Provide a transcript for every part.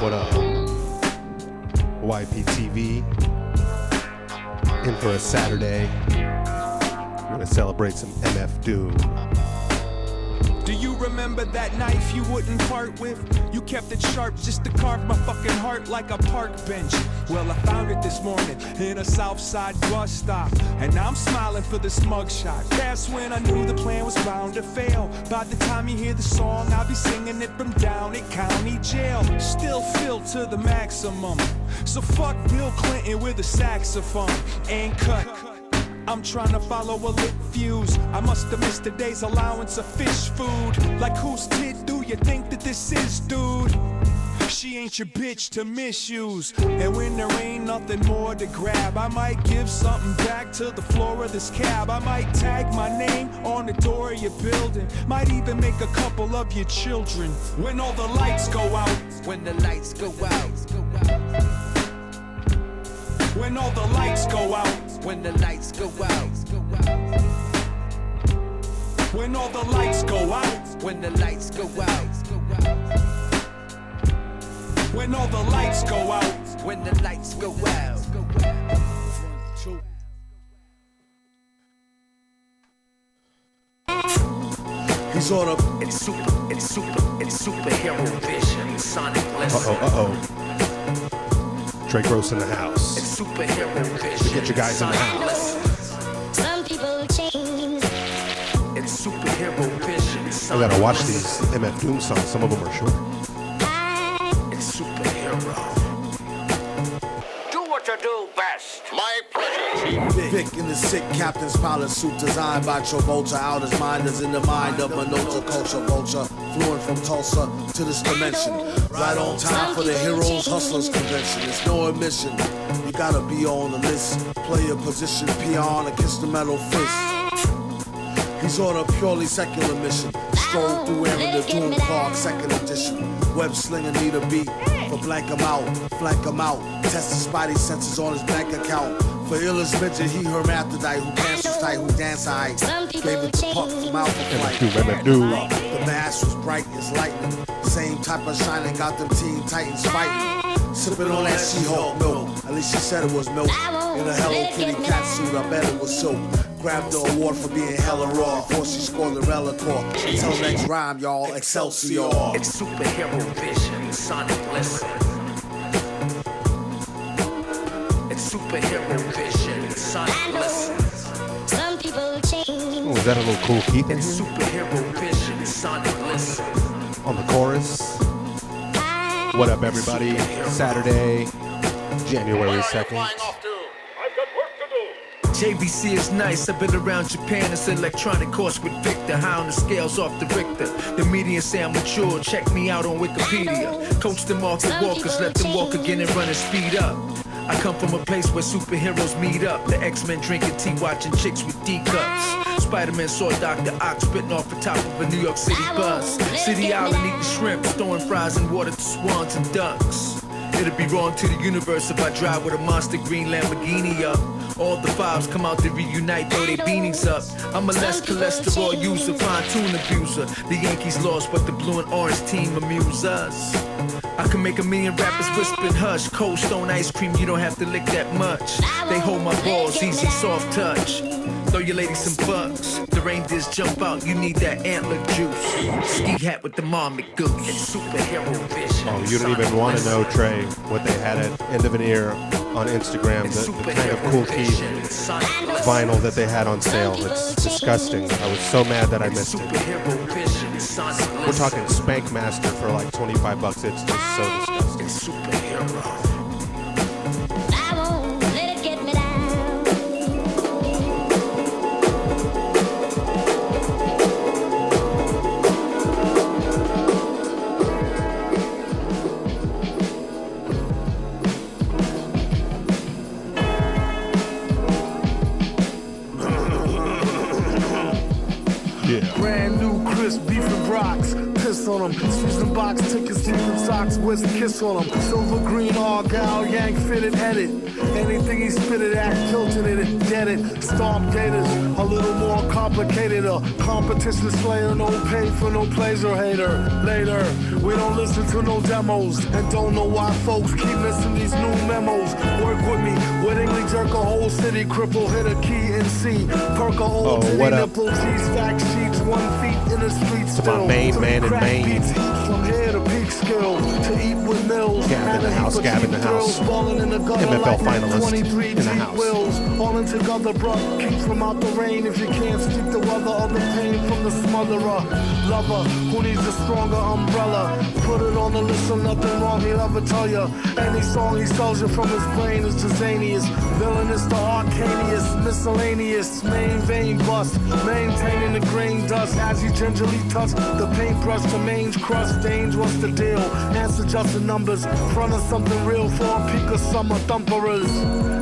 What up? YPTV in for a Saturday. We're gonna celebrate some MF Doom. Do you remember that knife you wouldn't part with? You kept it sharp just to carve my fucking heart like a park bench. Well, I found it this morning in a Southside bus stop, and now I'm smiling for this mugshot. That's when I knew the plan was bound to fail. By the time you hear the song, I'll be singing it from down at county jail. Still filled to the maximum. So fuck Bill Clinton with a saxophone. Ain't cut. I'm trying to follow a lit fuse. I must have missed today's allowance of fish food. Like whose tit do you think that this is, dude? She ain't your bitch to misuse. And when there ain't nothing more to grab, I might give something back to the floor of this cab. I might tag my name on the door of your building. Might even make a couple of your children. When all the lights go out. When the lights go out. When all the lights go out. When the lights go out. When all the lights go out. When the lights go out. When all the lights go out. When the lights go out. He's on a it's superhero vision. Sonic listen. Drake Rose in the house. It's superhero vision. Get your guys in the house. Some people change. It's superhero vision. I gotta watch these MF Doom songs. Some of them are short. It's superhero. Do what you do best. My pleasure. Vic in the sick captain's pilot suit designed by Travolta. Out his mind is in the mind of Minota culture vulture. Fluent from Tulsa to this dimension. Right on time for the Heroes Hustlers Convention. It's no admission. You gotta be on the list. Play your position, peon, and kiss the metal fist. He's on a purely secular mission. Stroll through Aaron the Doom Park, second edition. Web slinger need a beat. For blank him out, flank him out. Test his spidey senses on his bank account. For illest midget, he hermaphrodite who dances tight, who dance high. Gave it to Puck from Alpha Flight. The mask was bright as lightning. Same type of shining got them Teen Titans fighting. Sipping on that She-Hulk milk. At least she said it was milk. In a Hello Kitty cat suit, I bet it was silk. Grabbed the award for being hella raw before she scored the Relicore. Until next rhyme, y'all. Excelsior. It's superhero vision. Sonic listen. It's superhero vision. Sonic listen. Some people change. Oh, is that a little Cool Keith in It's here? superhero vision. Sonic listen. On the chorus. What up, everybody? Saturday, January 2nd. JVC is nice, I've been around Japan. It's an electronic course with Victor. High on the scales off the Richter. The median say I'm mature, check me out on Wikipedia. Coach the market walkers, let them walk again and run and speed up. I come from a place where superheroes meet up. The X-Men drinking tea, watching chicks with D-cups. Spider-Man saw Dr. Ox spitting off the top of a New York City bus. City Island eating shrimp, throwing fries and water to swans and ducks. It'd be wrong to the universe if I drive with a monster green Lamborghini up. All the fives come out to reunite, throw their beanies up. I'm a less cholesterol user, fine-tune abuser. The Yankees lost, but the blue and orange team amuse us. I can make a million rappers whispering hush. Cold Stone ice cream, you don't have to lick that much. They hold my balls, easy, soft touch. Throw your lady some bucks. The reindeers jump out, you need that antler juice. Ski hat with the marmot goose. It's superhero vision. Oh, you don't even want to know, Trey, what they had at End of an Ear on Instagram. The kind of Cool Keith vinyl that they had on sale. It's disgusting. I was so mad that I missed it. sonic We're bliss. talking Spank Master for like 25 bucks. It's just so disgusting. It's superhero. I won't let it get me down. Yeah. Brand new crisp beef and rocks. Piss on them. Season box tickets, secret socks, with a kiss on them. Silver green, argyle, yank fitted, edit. Anything he spitted at, tilted it, dead it. Stomp gators, a little more complicated. A competition slayer, no pay for no pleasure hater. Later, we don't listen to no demos. And don't know why folks keep missing these new memos. Work with me, wittingly jerk a whole city. Cripple, hit a key and see. Perk a old Oh, titty, what up? nipple, cheese, stack sheets, 1 feet in the streets To my still. main Three man in crack Maine. beats, eat from here to peak skill. To eat with mills. Gab in and the a heap house, of Gab in cheap the house. thrills, balling in the gutter MFL like finalist 23 in the deep house. wills. All in together, bruh. Keep from out the rain if you can't speak the weather or the pain from the smotherer. Lover who needs a stronger umbrella. Put it on the list so nothing wrong he'll ever tell ya. Any song he sells you from his brain is Jazanius. Villainous to arcanius, miscellaneous. Main vein bust, maintaining the grain dust. As he gingerly touch the paintbrush, the mange crust. Danger, what's the deal? Answer just the numbers. Front of something real for a peak of summer thumperers.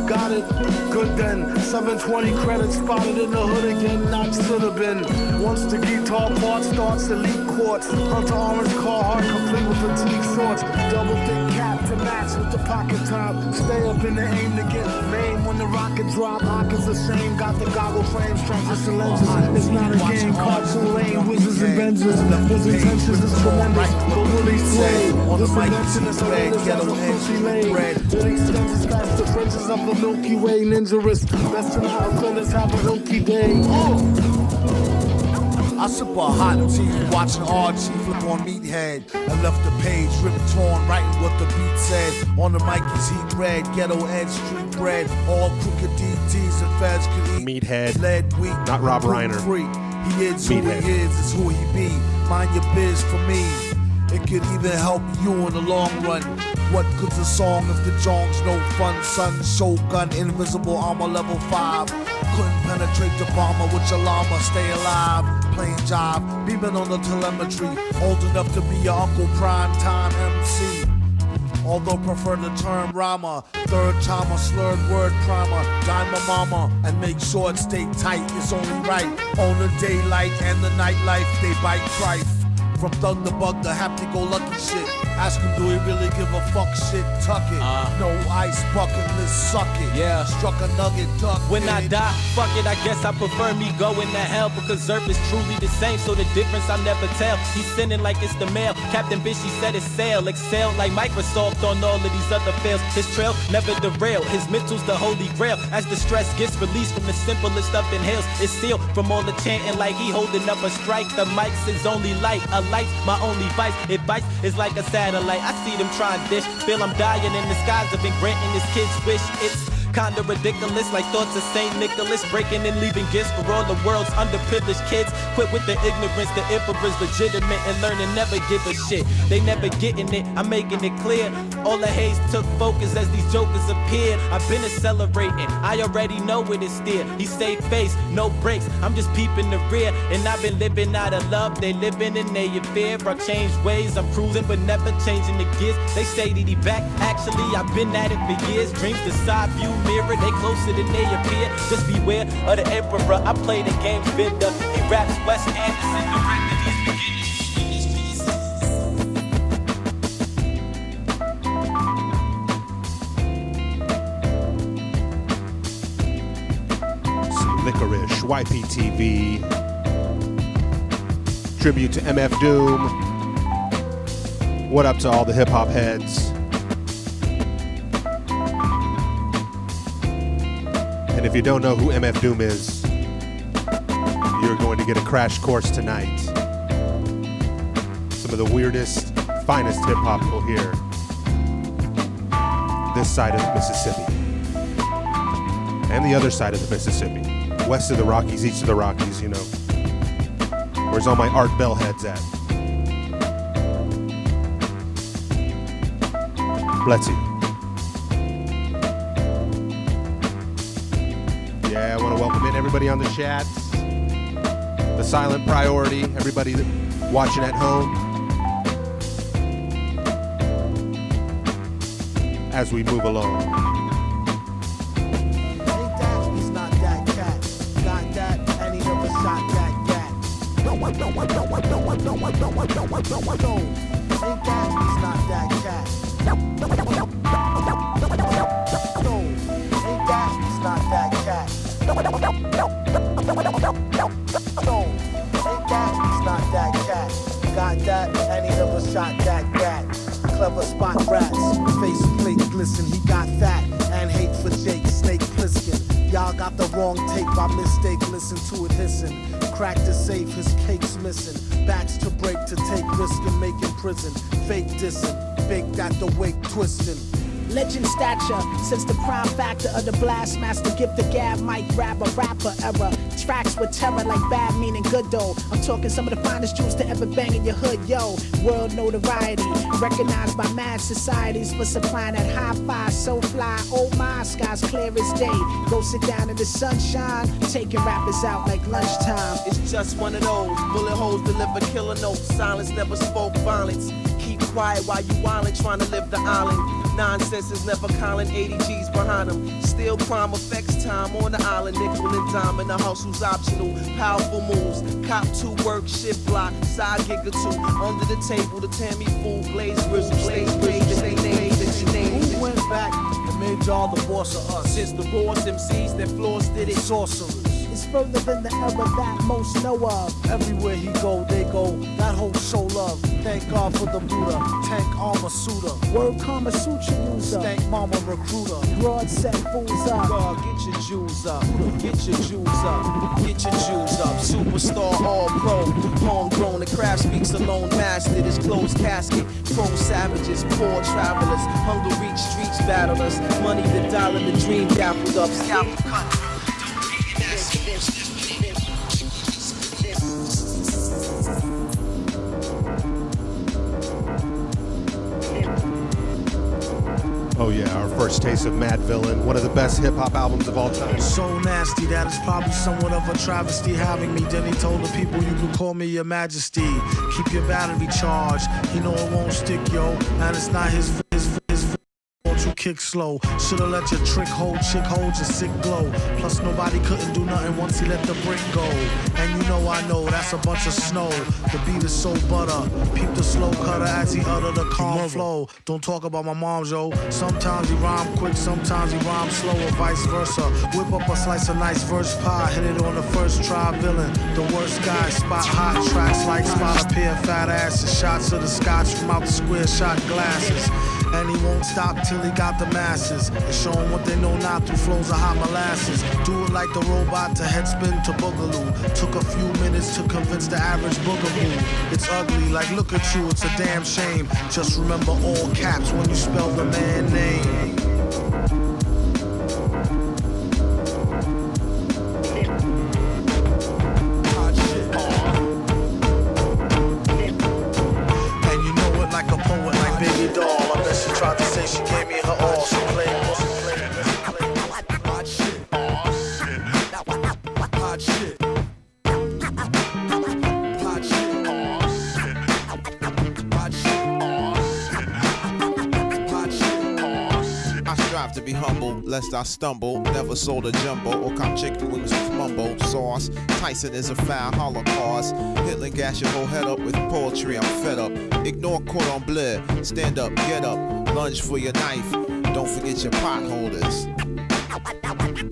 Got it? Good then. 720 credits spotted in the hood again. Not should have been. Once the guitar part starts, elite quartz. Hunter orange car, heart complete with fatigue shorts. Double thick cap to match with the pocket top. Stay up in the aim to get main when the rocket drop. Pockets ashamed, got the goggle frames, transition lenses. It's not a game, cartoon lane, wizards and Benzes. His intentions is tremendous, but will he sway? On the This mic, invention is red, horrendous yellow, as a and pussy lane. red. It extends its past the fringes of the Milky Way, ninjaris. Best to not offenders have a ilky day. I sip a hot tea, watching Archie flip on Meathead. I left the page ripped torn, writing what the beat said. On the mic is heat red, ghetto edge, street bread. All crooked DTs and feds could eat. Meathead. Lead weak, Not Rob Reiner. Free. He is who Meathead. he is, it's who he be. Mind your biz for me. It could even help you in the long run. What good's a song if the jong's no fun? Sun, Shogun, invisible armor level 5. Couldn't penetrate the bomber with your llama, stay alive. Playing job, beaming on the telemetry. Old enough to be your Uncle Prime Time MC. Although prefer the term Rama. Third time a slurred word primer. Dime my mama and make sure it stay tight. It's only right. On the daylight and the nightlife, they bite trife. From thug to bug to happy-go-lucky shit. Ask him, do he really give a fuck shit? Tuck it. No ice bucket, let's suck it. Yeah. Struck a nugget, duck When it. I die, fuck it, I guess I prefer me going to hell because Earth is truly the same, so the difference I'll never tell. He's sinning like it's the mail. Captain Bishy said it's sail. Excel like Microsoft on all of these other fails. His trail never derail. His mental's the holy grail. As the stress gets released from the simplest of inhales, it's sealed from all the chanting like he holding up a strike. The mic's his only light. A light's my only vice. It bites is like a satellite. I see them trying dish. Feel I'm dying in the skies. I've been granting this kid's wish. It's kinda ridiculous, like thoughts of St. Nicholas, breaking and leaving gifts for all the world's underprivileged kids. Quit with the ignorance, the emperor's legitimate and learning never give a shit. They never getting it, I'm making it clear. All the haze took focus as these jokers appeared. I've been accelerating, I already know it is steer. He stayed face, no brakes, I'm just peeping the rear. And I've been living out of love, they living in their fear. I changed ways, I'm cruising but never changing the gears. They say that he back, actually I've been at it for years. Dreams the side view mirror, they closer than they appear. Just beware of the emperor, I play the game vendor. He raps Wes Anderson, director, he's beginning to swing his pieces. Some Licorice, YPTV. Tribute to MF Doom. What up to all the hip hop heads? And if you don't know who MF Doom is, you're going to get a crash course tonight. Some of the weirdest, finest hip hop you'll hear this side of the Mississippi. And the other side of the Mississippi. West of the Rockies, east of the Rockies, you know. Where's all my Art Bell heads at? Bless you. Yeah, I want to welcome in everybody on the chats. The silent priority, everybody watching at home. As we move along. Ain't that he's not that cat. Got that and he never shot that cat. No, ain't that he's not that cat. No, ain't that he's not that cat. No, ain't that he's not that cat. Got that and he never shot that cat. Clever spot rats, face plate glisten. He got fat and hate for Jake Snake Plissken. Y'all got the wrong tape by mistake. Listen to it hissing. Crack the safe, his cake's missing. Backs to break to take risk and make in prison. Fake dissing, baked at the wake twisting. Legend stature, since the prime factor of the blast master, give the gab, mic grab a rapper era. Tracks with terror like bad meaning good though. I'm talking some of the finest jewels to ever bang in your hood, yo. World notoriety, recognized by mad societies for supplying that high-fi, so fly. Oh my, sky's clear as day. Go sit down in the sunshine, taking rappers out like lunchtime. It's just one of those bullet holes deliver killer notes. Silence never spoke violence. Keep quiet while you wildin', trying to live the island. Nonsense is never calling 80 G's behind them. Still crime affects time on the island. Nickel and dime and the hustle's optional. Powerful moves, cop 2 work, shift block, side gig or 2. Under the table, the Tammy fool, blaze grizzle, stage name. Who went back and made y'all the boss of us? Since the rawest MCs that floors did it. Sorcerers. It's further than the era that most know of. Everywhere he go, they go. That whole show love. Thank God for the Buddha. Tank armor suitor. Word Kama Sutra user. Stank mama recruiter. Broad set fools up. God, get your Jews up. Get your Jews up. Get your Jews up. Superstar, all pro. Homegrown, the craft speaks alone. Mastered his closed casket. Pro savages, poor travelers. Hunger reach streets battlers. Money the dollar, the dream dappled up. Scalp cut. Oh yeah, our first taste of Mad Villain, one of the best hip-hop albums of all time. So nasty that it's probably somewhat of a travesty having me. Then he told the people you can call me your majesty. Keep your battery charged, you know it won't stick, yo. And it's not his you kick slow. Shoulda let your trick hold, chick hold your sick glow. Plus nobody couldn't do nothing once he let the brick go. And you know I know that's a bunch of snow. The beat is so butter. Peep the slow cutter as he utter the calm flow. Don't talk about my mom, yo. Sometimes he rhyme quick, sometimes he rhyme slow, or vice versa. Whip up a slice of nice verse pie, hit it on the first try. Villain, the worst guy. Spot hot tracks like spot a pair of fat asses. Shots of the scotch from out the square shot glasses. And he won't stop till he got the masses. And show them what they know not through flows of hot molasses. Do it like the robot to headspin to boogaloo. Took a few minutes to convince the average boogaloo. It's ugly, like look at you, it's a damn shame. Just remember all caps when you spell the man name. Tried to say she gave me her all. She played hot shit. Hot shit. Hot shit. Hot shit. I strive to be humble, lest I stumble. Never sold a jumbo or cop chicken wings with mumbo sauce. Tyson is a foul holocaust. Hitler gas your whole head up with poetry. I'm fed up. Ignore cordon bleu. Stand up, get up. Lunge for your knife. Don't forget your potholders.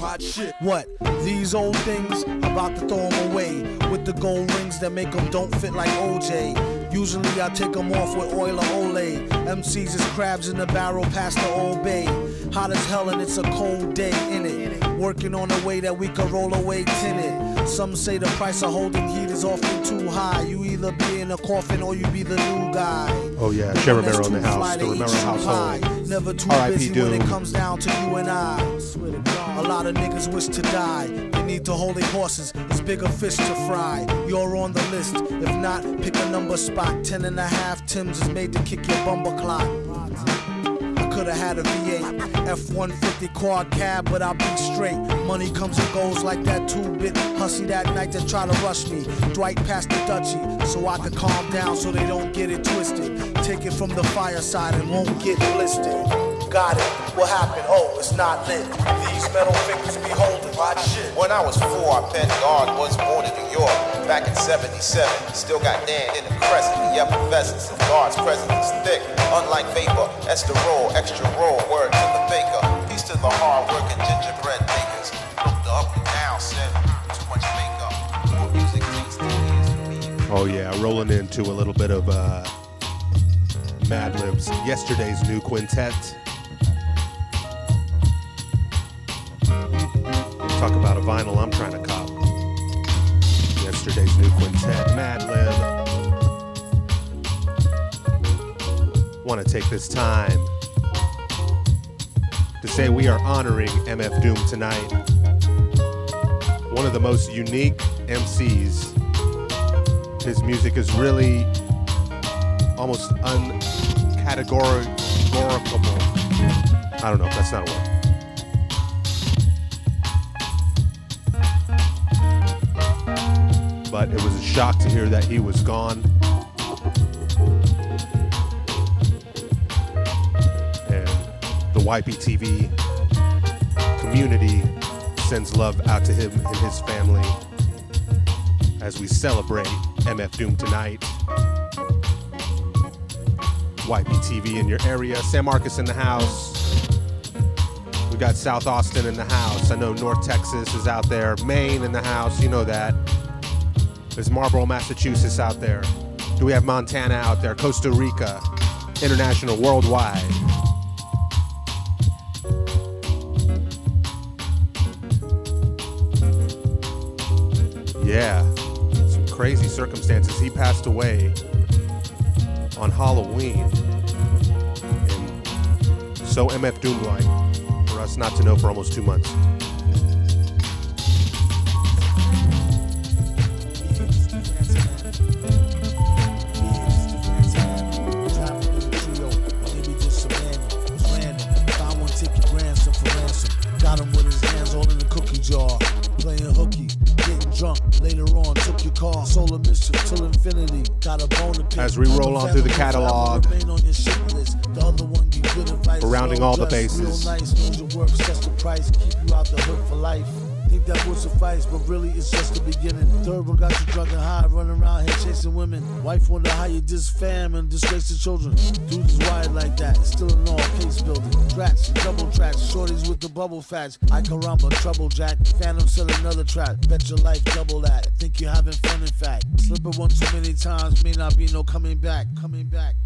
Hot shit. What? These old things? About to throw them away. With the gold rings that make them don't fit like OJ. Usually I take them off with oil or Olay. MCs is crabs in the barrel past the Old Bay. Hot as hell and it's a cold day in it. Working on a way that we can roll away tinted. Some say the price of holding heat is often too high. You either be in a coffin or you be the new guy. Oh yeah, Share Romero in the house, the Romero household. Never too R.I.P. busy Doom. when it comes down to you and I. A lot of niggas wish to die. They need to hold their horses. It's bigger fish to fry. You're on the list. If not, pick a number spot. 10.5 Tims is made to kick your bumper clock. I could've had a V8, F-150 quad cab, but I'll be straight. Money comes and goes like that 2-bit hussy that night that try to rush me. Dwight passed the Dutchie, so I could calm down so they don't get it twisted. Take it from the fireside and won't get blistered. Got it, what happened? Oh, it's not lit. These metal fingers be holding my shit. When I was 4, I penned God was born in New York. Back in 77, still got Nan in the crescent. The effervescence of God's presence is thick. Unlike vapor, Esther roll, extra roll, word to the baker. Peace to the hard-working gingerbread bakers. Looked up and down, said, too much makeup. More music takes 10 years to me. Oh yeah, rolling into a little bit of Mad Libs. Yesterday's new quintet. Talk about a vinyl I'm trying to cop. Yesterday's new quintet, Mad Lib. Want to take this time to say we are honoring MF Doom tonight. One of the most unique MCs. His music is really almost uncategoricable. I don't know if that's not a word. But it was a shock to hear that he was gone. And the YPTV community sends love out to him and his family as we celebrate MF Doom tonight. YPTV in your area, San Marcos in the house. We got South Austin in the house. I know North Texas is out there. Maine in the house, you know that. There's Marlboro, Massachusetts out there. Do we have Montana out there? Costa Rica, international, worldwide. Yeah, some crazy circumstances. He passed away on Halloween. And so MF Doom-like for us not to know for almost 2 months. As we roll on through the catalog, we're rounding all the bases. Think that would suffice, but really it's just the beginning. Third one got you drunk and high, running around here chasing women. Wife wonder how you diss fam and disgrace the children. Dude is wired like that, still in all case building. Tracks, double tracks, shorties with the bubble fats. I caramba, trouble jack, phantom sell another trap. Bet your life double that, think you're having fun in fact. Slip it one too many times, may not be no coming back. Coming back,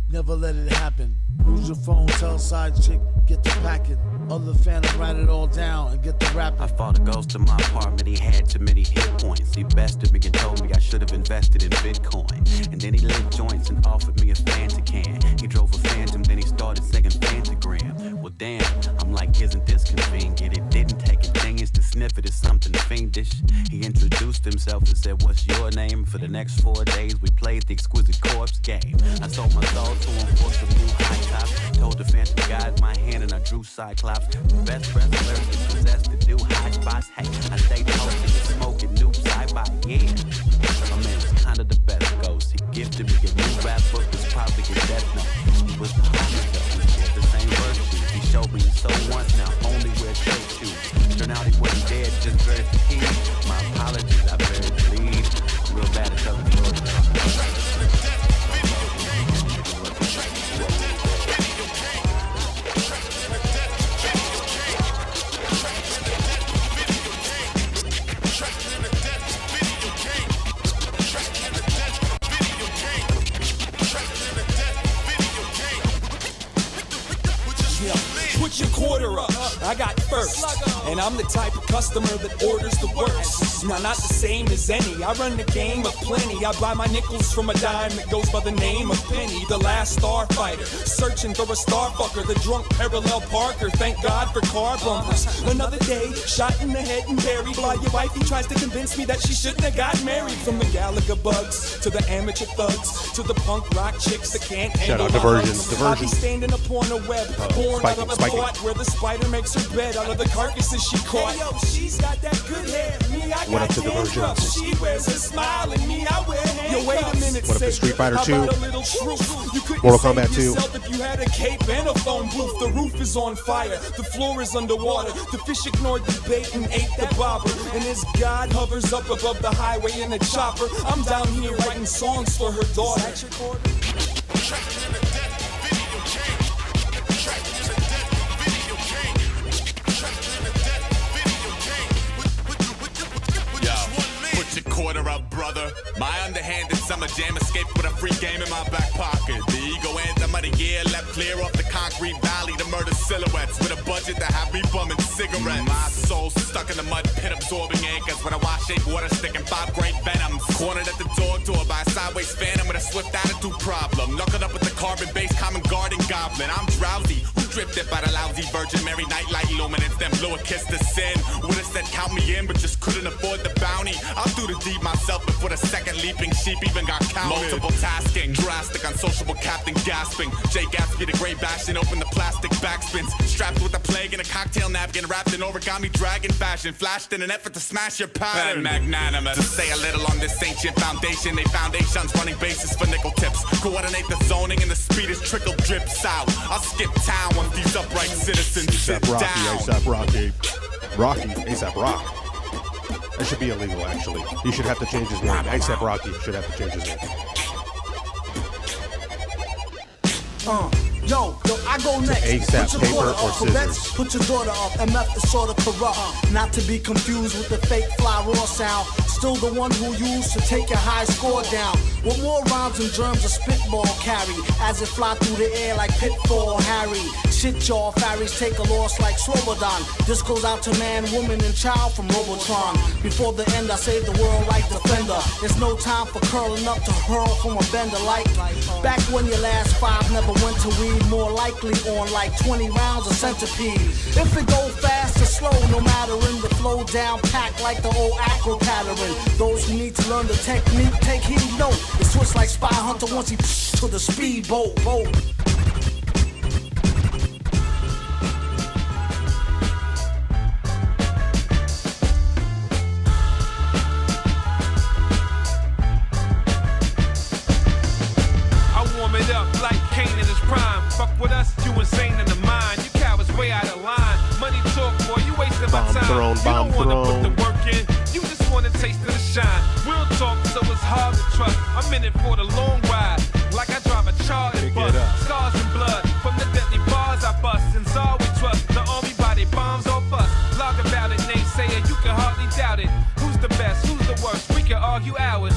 never let it happen. Use your phone, tell side chick, get the packet. Other phantom, write it all down and get the rap. I fought a ghost to my apartment, he had too many hit points. He bested me and told me I should have invested in Bitcoin. And then he lit joints and offered me a Fanta can. He drove a Phantom, then he started singing Fantagram. Well damn, I'm like, isn't this convenient? It didn't take a genius to sniff it as something fiendish. He introduced himself and said, what's your name? For the next 4 days we played the Exquisite Corpse game. I sold my soul to him for some new high tops. Told the Phantom guide my hand and I drew Cyclops. The best wrestlers is possessed to do high spots. Hey, I stayed posted and smoking new sci-fi, yeah. My man's kinda the best ghost. He gifted me a new rap book, was probably a death note. He was the homie though, he shared the same virtues. He showed me so once, now only wear straight shoes. Turned out he wasn't dead, just very fatigued. My apologies, I buried the lead. Real bad at telling stories. Put your quarter up, I got first. And I'm the type of customer that orders the worst. Now, not the same as any. I run the game of plenty. I buy my nickels from a dime that goes by the name of Penny. The last starfighter, searching for a starfucker. The drunk parallel parker, thank God for car bumpers. Another day, shot in the head and buried by your wife. He tries to convince me that she shouldn't have got married. From the Gallagher bugs to the amateur thugs to the punk rock chicks that can't handle Shout out Diversion. I'll be standing upon a web, born out of a thought where the spider makes her bed out of the carcasses she caught. Hey, yo, she's got that good hair. Me, I got dandruff. She wears a smile and me, I wear handcuffs. Yo, wait a minute. What up to Street Fighter 2? Mortal Kombat 2. If you had a cape and a phone booth, the roof is on fire, the floor is underwater. The fish ignored the bait and ate the bobber. And as God hovers up above the highway in a chopper, I'm down here writing songs for her daughter. Quarter up, brother. My underhanded summer jam escaped with a free game in my back pocket. The ego anthem of the year left clear off the concrete valley to murder silhouettes with a budget that had me bumming cigarettes. My soul stuck in the mud pit absorbing anchors with a wash-shaped water stick and 5 great venoms. Cornered at the door by a sideways phantom with a swift attitude problem. Knuckled up with the carbon-based common garden goblin. I'm drowsy. Drifted by the lousy Virgin Mary nightlight illuminance, then blew a kiss to sin. Would've said count me in, but just couldn't afford the bounty. I'll do the deed myself before the second leaping sheep even got counted. Multiple tasking, drastic, unsociable captain gasping. Jay Gatsby the great bastion, open the plastic backspins. Strapped with a plague and a cocktail napkin, wrapped in origami dragon fashion. Flashed in an effort to smash your pattern. Magnanimous, to say a little on this ancient foundation. They foundations running bases for nickel tips. Coordinate the zoning and the speed is trickle drips out. I'll skip town. These upright citizens sit down. ASAP Rocky. Rocky, ASAP Rock. That should be illegal, actually. He should have to change his name. ASAP Rocky should have to change his name. Yo, I go next. ASAP, paper or scissors? Put your daughter up. MF is sorta corrupt. Not to be confused with the fake fly raw sound. Still the one who used to take your high score down. With more rhymes and germs a spitball carry. As it fly through the air like Pitfall Harry. Shit y'all, fairies take a loss like Slobodan. This goes out to man, woman, and child from Robotron. Before the end, I save the world like Defender. There's no time for curling up to hurl from a bender like. Back when your last 5 never went to weed. More likely on like 20 rounds of centipede. If it go fast or slow, no matter in the flow, down packed like the old acro pattern. Those who need to learn the technique, take heed, note. It switch like Spy Hunter once he to the speedboat. Fuck with us, you insane in the mind. You cowards way out of line. Money talk, boy, you wasting my time. You don't wanna put the work in, you just wanna taste of the shine. Real talk, so it's hard to trust. I'm in it for the long ride, like I drive a chartered bus. Scars and blood from the deadly bars I bust. And all we trust, the army body bombs off us. Log about it, naysayer, you can hardly doubt it. Who's the best, who's the worst? We can argue hours.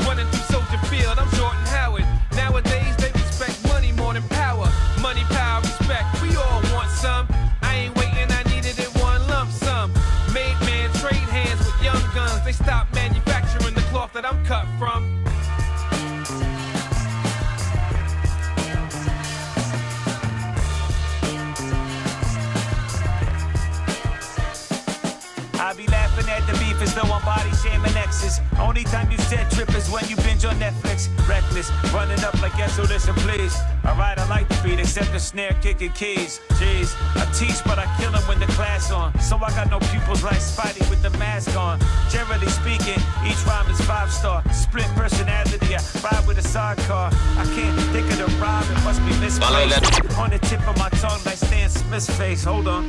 Running through Soldier Field, I'm Jordan Howard. Nowadays they respect money more than power. Money, power, respect, we all want some. I ain't waiting, I needed it one lump sum. Made man trade hands with young guns. They stopped manufacturing the cloth that I'm cut from. I be laughing at the beef as though I'm body shaming exes. Only time you said trip is when you binge on Netflix. Reckless, running up like yes, so listen please. Alright, I like the beat, except the snare kicking keys. Jeez, I teach but I kill 'em when the class on. So I got no pupils like Spidey with the mask on. Generally speaking, each rhyme is 5-star. Split personality, I ride with a sidecar. I can't think of the rhyme, it must be misplaced. On the tip of my tongue like Stan Smith's face. Hold on,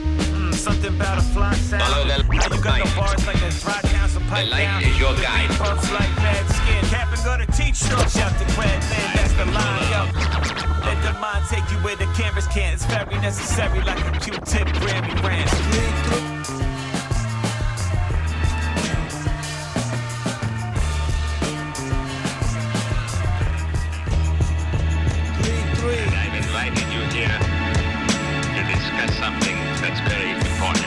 something about a fly sound. How you got the bars like a dry council pipe down. Is your guide. Pumps like bad skin. Cap and go to teach you. Shout the crab man, that's the line, yo. Let the mind take you where the cameras can't. It's very necessary like a Q-tip Grammy rant. 3-3. I've invited you here to discuss something that's very important.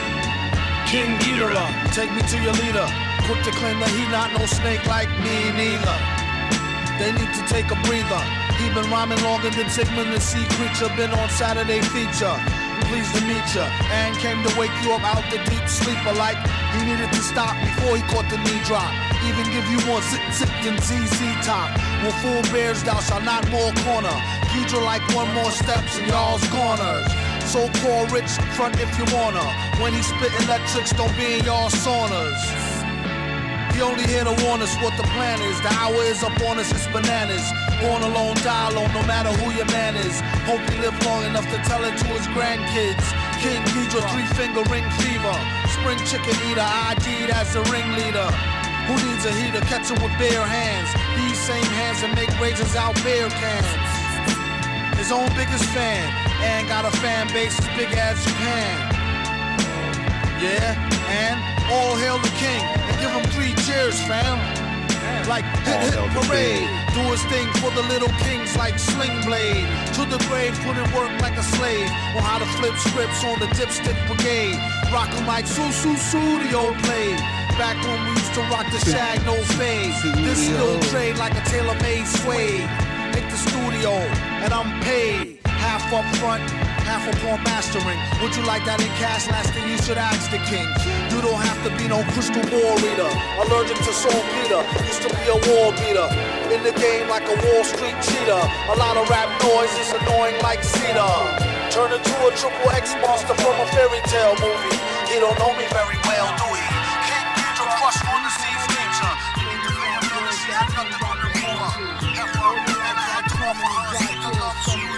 King Ghidorah, take me to your leader. Quick to claim that he not no snake like me neither. They need to take a breather. He been rhyming longer than Sigmund the Sea Creature. Been on Saturday feature. Pleased to meet ya. And came to wake you up out the deep sleeper. Like he needed to stop before he caught the knee drop. Even give you more zip than ZZ Top. When full bears thou shalt not more corner. Ghidra like one more steps in y'all's corners. So-called rich front if you wanna. When he spit electrics, don't be in y'all saunas. He only here to warn us what the plan is. The hour is up on us, it's bananas. Born alone, die alone, no matter who your man is. Hope he live long enough to tell it to his grandkids. King Ghidra, 3-finger ring fever. Spring chicken eater, ID'd as the ringleader. Who needs a heater? Catch him with bare hands. These same hands that make razors out beer cans. His own biggest fan, and got a fan base as big as Japan. Yeah, and all hail the king, and give him 3 cheers, fam. Like hit parade, do his thing for the little kings like Sling Blade. To the grave, put in work like a slave. On how to flip scripts on the dipstick brigade. Rock 'em like Studio played. Back when we used to rock the shag, no fade. This still trade like a tailor-made suede. Make the studio, and I'm paid. Half up front, half upon mastering. Would you like that in cash? Last thing you should ask the king. You don't have to be no crystal ball reader. Allergic to saltpeter, used to be a wall beater. In the game like a Wall Street cheater. A lot of rap noise is annoying like cedar. Turn into a triple X monster from a fairy tale movie. He don't know me very well, do he? King Ghidra crushed on the seas nature. Made the fan feel that she had nothing on the floor. Ever had 12 hours to love you.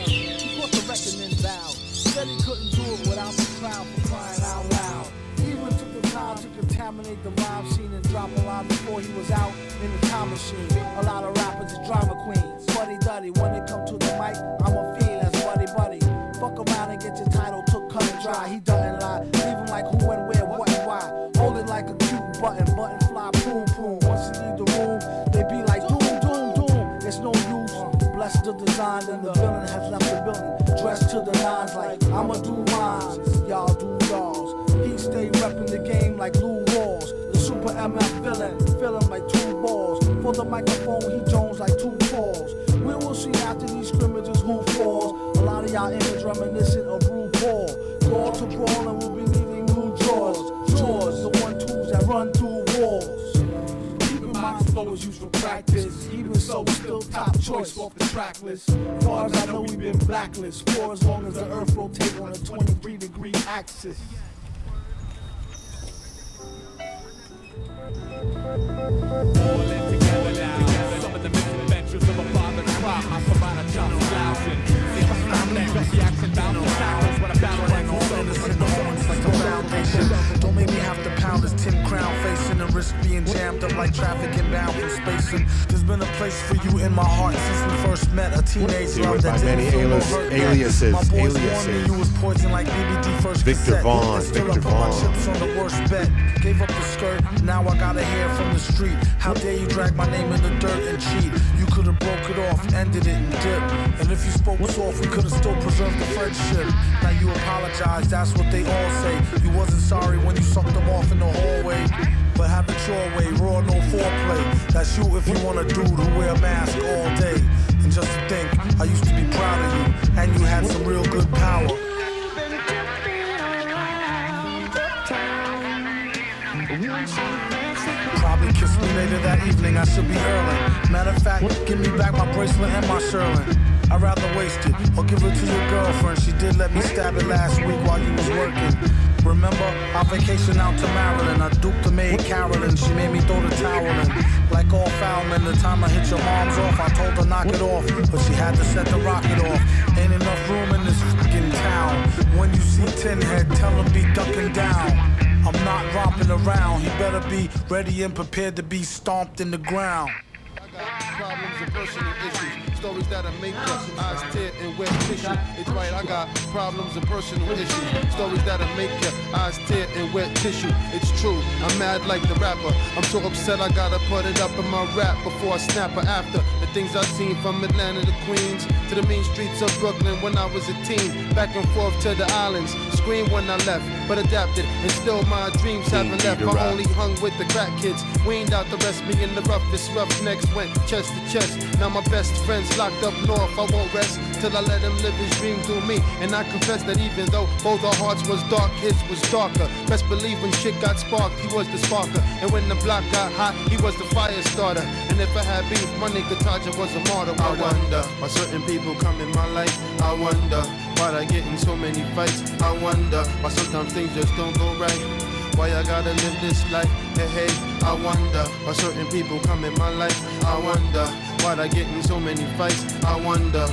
He caught the reckoning vow. Said he couldn't do it without the crowd for crying out loud. He even took the time to contaminate the rhyme scene and drop a line before he was out in the time machine. A lot of rappers are drama queens. Buddy duddy, when it come to the mic, I'm a fiend as buddy buddy. Fuck around and get your title took cut and dry. He doesn't lie, leave him like who and where, what and why. Hold it like a cute button fly, boom boom. Once you leave the room, they be like doom doom doom. It's no use. Bless the design and the villain has left the building. Dressed to the nines like I'ma do mines, y'all do y'alls. He stay repping the game like Lou Rawls. The super MF villain, feeling like 2 balls. For the microphone, he Jones like 2 falls. We will see after these scrimmages who falls. A lot of y'all image reminiscent of RuPaul. Ball to brawl and we'll be needing new drawers. Jaws, the 1-2s that run through walls. My flow is used for practice. Even so, still top choice off the track list. As far as I know, we've been blacklisted for as long as the earth rotates on a 23-degree axis. All in together now. Some of the misadventures of a father's crop. I provide a tough thousand. If I stop that, best reaction down the tackles. When I battle like all innocent, the horns like the foundation. Don't make me have to pound this 10 crown facing the wrist being jammed up like traffic inbound from spacing. There's been a place for you in my heart since we first met. A teenage love that didn't feel no hurt. Aliases. My boys warned me you was poison like BBD first Victor cassette. Vaughn. Still Victor I put my Vaughn. chips on the worst bet. Gave up the skirt, now I gotta hear from the street. How dare you drag my name in the dirt and cheat? You could've broke it off, ended it and dipped. And if you spoke soft, we could've still preserved the friendship. Now you apologize, that's what they all say. You wasn't sorry when you sucked them off in the hallway. But have it your way, raw, no foreplay. That's you if you want a dude who wear a mask all day. And just to think, I used to be proud of you, and you had some real good power. Probably kiss me later that evening, I should be early. Matter of fact, give me back my bracelet and my Sherlin. I'd rather waste it, or give it to your girlfriend. She did let me stab it last week while you was working. Remember, our vacation out to Maryland. I duped the maid Carolyn, she made me throw the towel in. Like all foul men, the time I hit your mom's off, I told her knock it off, but she had to set the rocket off. Ain't enough room in this fucking town. When you see Tin Head, tell him be ducking down. I'm not romping around, he better be ready and prepared to be stomped in the ground. Problems and personal issues, stories that'll make your eyes tear and wet tissue. It's right, I got problems and personal issues, stories that'll make your eyes tear and wet tissue. It's true, I'm mad like the rapper. I'm so upset I gotta put it up in my rap before I snap or after. The things I've seen from Atlanta to Queens to the mean streets of Brooklyn when I was a teen. Back and forth to the islands, screamed when I left, but adapted, and still my dreams haven't left. I only hung with the crack kids, weaned out the rest. Me and the roughest roughnecks went chest to chest. Now my best friend's locked up north, I won't rest till I let him live his dream through me. And I confess that even though both our hearts was dark, his was darker. Best believe when shit got sparked, he was the sparker. And when the block got hot, he was the fire starter. And if I had beef, my nigga Taja was a martyr. I wonder why certain people come in my life. I wonder why I get in so many fights. I wonder why sometimes things just don't go right. Why I gotta live this life? Hey, hey, I wonder why certain people come in my life. I wonder why I get in so many fights. I wonder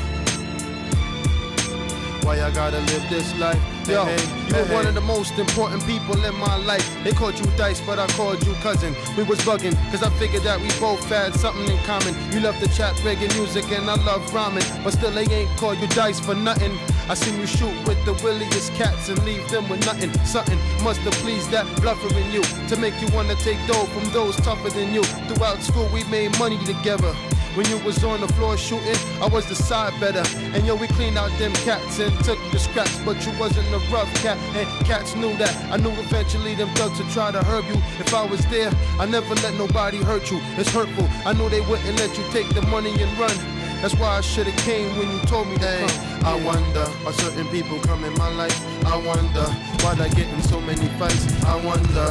why I gotta live this life. Hey, yo, hey, you were one of the most important people in my life. They called you Dice, but I called you cousin. We was bugging, cause I figured that we both had something in common. You love to chat reggae music and I love rhyming, but still they ain't called you Dice for nothing. I seen you shoot with the williest cats and leave them with nothing. Something must have pleased that bluffer in you to make you wanna take dough from those tougher than you. Throughout school we made money together. When you was on the floor shooting, I was the side better. And yo, we cleaned out them cats and took the scraps, but you wasn't a rough cat, and cats knew that. I knew eventually them thugs would try to hurt you. If I was there, I never let nobody hurt you. It's hurtful. I knew they wouldn't let you take the money and run. That's why I should've came when you told me to come. I wonder why certain people come in my life. I wonder why I get in so many fights. I wonder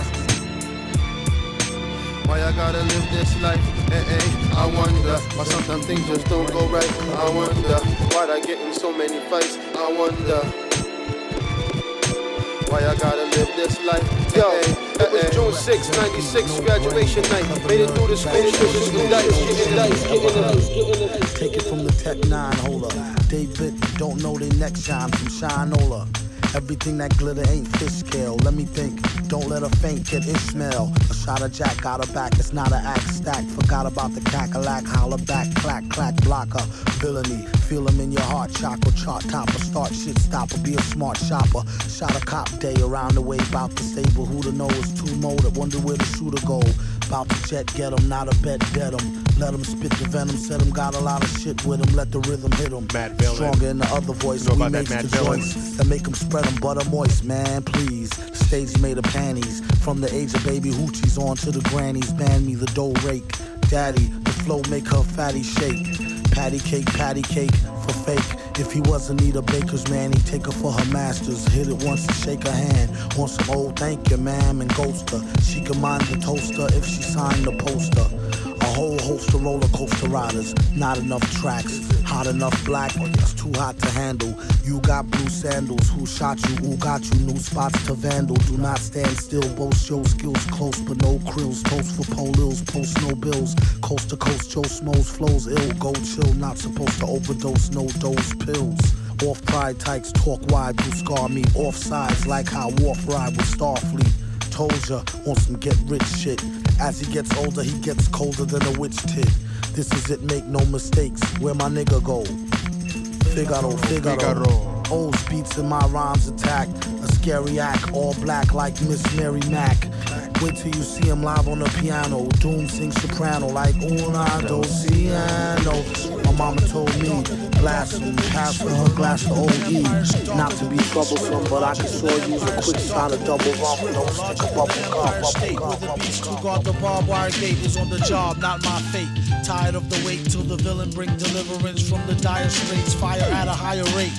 why I gotta live this life. Hey, hey, I wonder why sometimes things just don't go right. I wonder why I get in so many fights. I wonder why I gotta live this life. Yo, it was June 6, 96, graduation night. Made it through the school, shooting dice, getting dice. Take it from the Tech 9 holder. David, don't know they next shine from Shinola. Everything that glitter ain't fish scale. Let me think, don't let her faint, get Ishmael. A shot of Jack, got her back, it's not an act stack. Forgot about the cackalack, holler back, clack, clack, blocker. Villainy, feel him in your heart, chakra, chart topper. Start shit stopper, be a smart shopper. Shot a cop day around the way, bout the stable. Who to know is too molded, wonder where the shooter go. Bout to jet, get him, not a bet, dead him. Let him spit the venom, said him, got a lot of shit with him. Let the rhythm hit him. Stronger in the other voice, we makes the joints that make him spread them butter moist, man, please. Stage made of panties. From the age of baby hoochies on to the grannies. Ban me the dough rake. Daddy, the flow make her fatty shake. Patty cake for fake. If he wasn't need a baker's man, he'd take her for her masters. Hit it once and shake her hand. Want some old thank you, ma'am, and ghost her. She can mind the toaster if she signed the poster. A whole host of roller coaster riders. Not enough tracks. Hot enough black, it's too hot to handle. You got blue sandals. Who shot you? Who got you? New spots to vandal. Do not stand still. Boast your skills close, but no krills. Toast for polils. Post no bills. Coast to coast, Joe Smoes flows ill. Go chill. Not supposed to overdose. No dose pills. Off pride tykes talk wide. Who scar me? Off sides like how Wharf ride with Starfleet. Told ya, on some get rich shit. As he gets older, he gets colder than a witch tit. This is it, make no mistakes. Where my nigga go? Figaro. O's beats in my rhymes attack. A scary act, all black like Miss Mary Mack. Wait till you see him live on the piano. Doom sings soprano like una dos piano. My mama told me, glass and pass for her glass to OE. Not to be troublesome, but I can sure use a quick shot of double rum. Don't stick a bubble gum. State where the beast to guard the barbed wire gate is on the job, not my fate. Tired of the wait till the villain bring deliverance from the dire straits. Fire at a higher rate.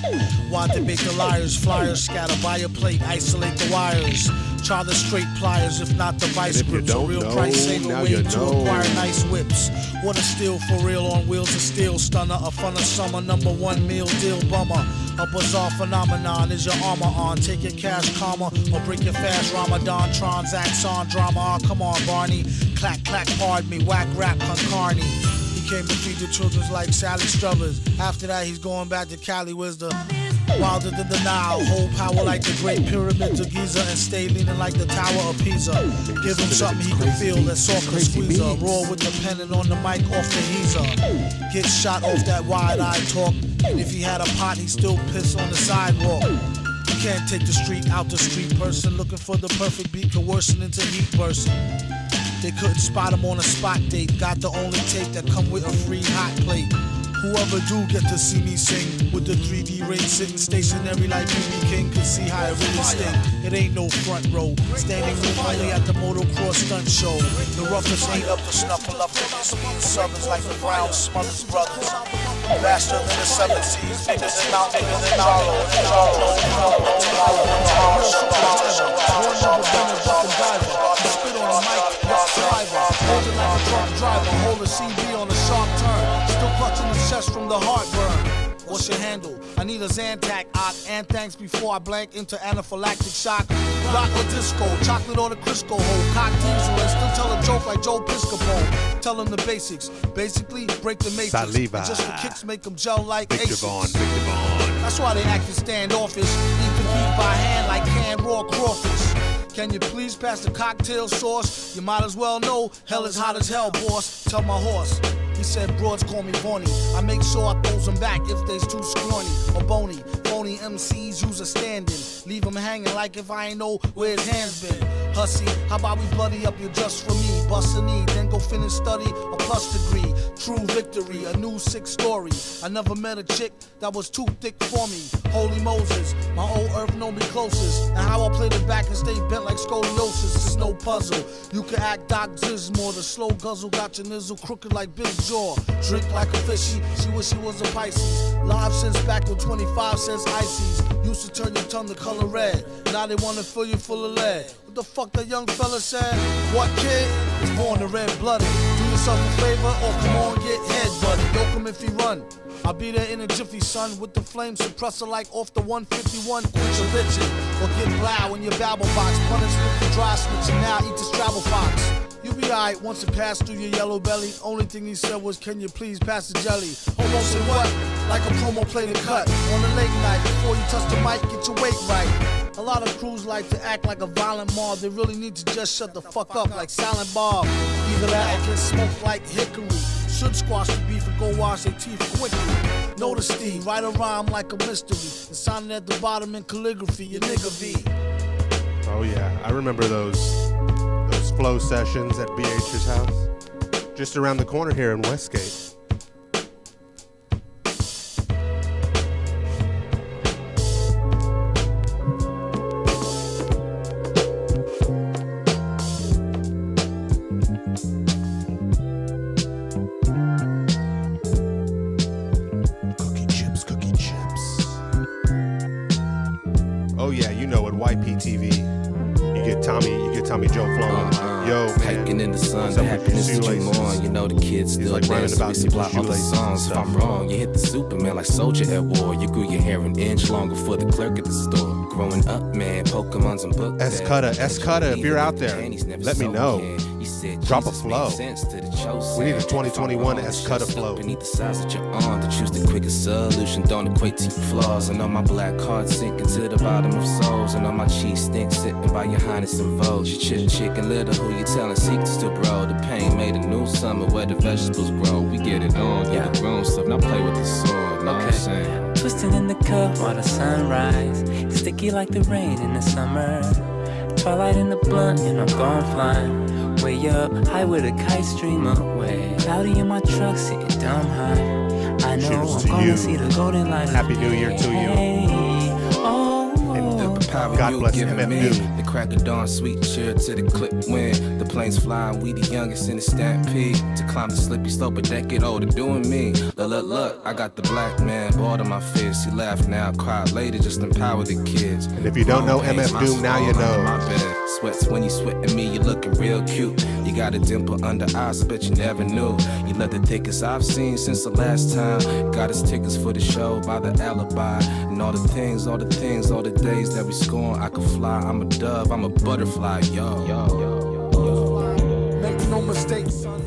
Why debate the liars? Flyers scatter by a plate. Isolate the wires. Try the straight pliers, if not the vice grips. A real price ain't a way to acquire nice whips. What a steal for real on wheels of steel. Stunner, a fun of summer, #1 meal deal bummer. A bizarre phenomenon is your armor on. Take your cash karma or break your fast Ramadan. Transacts on drama. Oh, come on, Barney. Clack, clack, pardon me. Whack rap, Concarney. He came to feed the children's like Sally Struthers. After that, he's going back to Cali, where's the wilder than the Nile. Hold power like the great pyramids of Giza and stay leaning like the Tower of Pisa. Give him something he can feel that's soft and squeezer. Roar with the pen and on the mic off the heezer. Get shot off that wide-eyed talk. And if he had a pot, he'd still piss on the sidewalk. You can't take the street out the street person. Looking for the perfect beat, coercing into heat person. They couldn't spot him on a spot date. Got the only tape that come with a free hot plate. Whoever do get to see me sing with the 3D ring sitting stationary like BB King can see how it really sting. It ain't no front row, standing room only at the motocross stunt show. The roughest ain't up to snuffle up in this speed suburbs like the Brown Smothers Brothers. Faster than the 7 Seas, bigger than Mount, bigger than Jarlow. Holding like a truck driver, hold a CB on a sharp turn. Still clutching the chest from the heartburn. What's your handle? I need a Zantac, and thanks before I blank into anaphylactic shock. Rock or disco, chocolate or the Crisco hole. Cock diesel and still tell a joke like Joe Piscopo. Tell them the basics. Basically, break the matrix. Saliva. And just for kicks, make them gel like Victor Asics. Vaughn, Victor Vaughn. That's why they acting standoffish. Eat the beat by hand like canned raw crawfish. Can you please pass the cocktail sauce? You might as well know, hell is hot as hell, boss. Tell my horse. He said broads call me Boney. I make sure I throws them back if they's too scrawny or bony. Phony MCs use a stand-in. Leave them hanging like if I ain't know where his hands been. Hussy, how about we bloody up you just for me? Bust a knee, then go finish study a plus degree. True victory, a new sick story. I never met a chick that was too thick for me. Holy Moses, my old earth know me closest. And how I played it back and stay bent like scoliosis is no puzzle. You can act Doc Zismore, the slow guzzle got your nizzle crooked like Big Jaw. Drink like a fishy, she wish she was a Pisces. Live since back when 25 cents ices. Used to turn your tongue the color red. Now they wanna fill you full of lead. What the fuck that young fella said? What kid is born to red-blooded? Do yourself a favor or come on get head-butted. Yoke him if he run. I'll be there in a jiffy, son, with the flame suppressor like off the 151. Quit your bitchin' or get loud in your babble box. Punish with the dry switch and now eat the Scrabble fox. You be alright once it passed through your yellow belly. Only thing he said was, can you please pass the jelly? Hold on, say what? Like a promo play to cut. On a late night, before you touch the mic, get your weight right. A lot of crews like to act like a violent mob. They really need to just shut the fuck up like Silent Bob. Either that or get smoked like hickory. Should squash the beef and go wash their teeth quickly. Notice the write a rhyme like a mystery. And sign it at the bottom in calligraphy, your nigga V. Oh yeah, I remember those flow sessions at BH's house. Just around the corner here in Westgate. Oh yeah, you know at YPTV, you get Tommy Joe flowing. Yo, man. Hiking in the sun, the happiness is dream on. You know the kids still dance, we supply all the songs. If I'm wrong, you hit the Superman like soldier at war. You grew your hair an inch longer for the clerk at the store. Growing up, man, Pokemon's and book S Cutter, if you're out there, let me know. Drop a flow. We need a 2021 S Cutter flow. Beneath the size of your arm to choose the quickest solution. Don't equate to your flaws. And on my black card sinking to the bottom of souls. And on my cheese stink sitting by your highness and vogue. You chicken little who you telling secrets to, bro. The pain made a new summer where the vegetables grow. We get it on, yeah, the grown stuff. Now play with the sword. Know what I'm saying? Twisting in the cup while the sunrise. Sticky like the rain in the summer. Twilight in the blunt and I'm gone flying. Way up, high with a kite stream away. Cloudy in my truck, sitting dumb high. I know I'm gonna see the golden light. Happy New Year to you. God bless MFU. The crack of dawn, sweet cheer to the clip wind. The planes flying, we the youngest in the stampede. To climb the slippy slope, a decade older, doing me. Look, I got the black man, bored of my fist. He laughed now, cried later, just empower the kids. And if you don't know MFU, now you know. My bed. Sweats when you sweat at me, you looking real cute. You got a dimple under eyes, I bet you never knew. You love the thickest I've seen since the last time. Got us tickets for the show by the alibi. And all the things, all the days that we scoring. I could fly, I'm a dove, I'm a butterfly, yo. Make no mistake, son,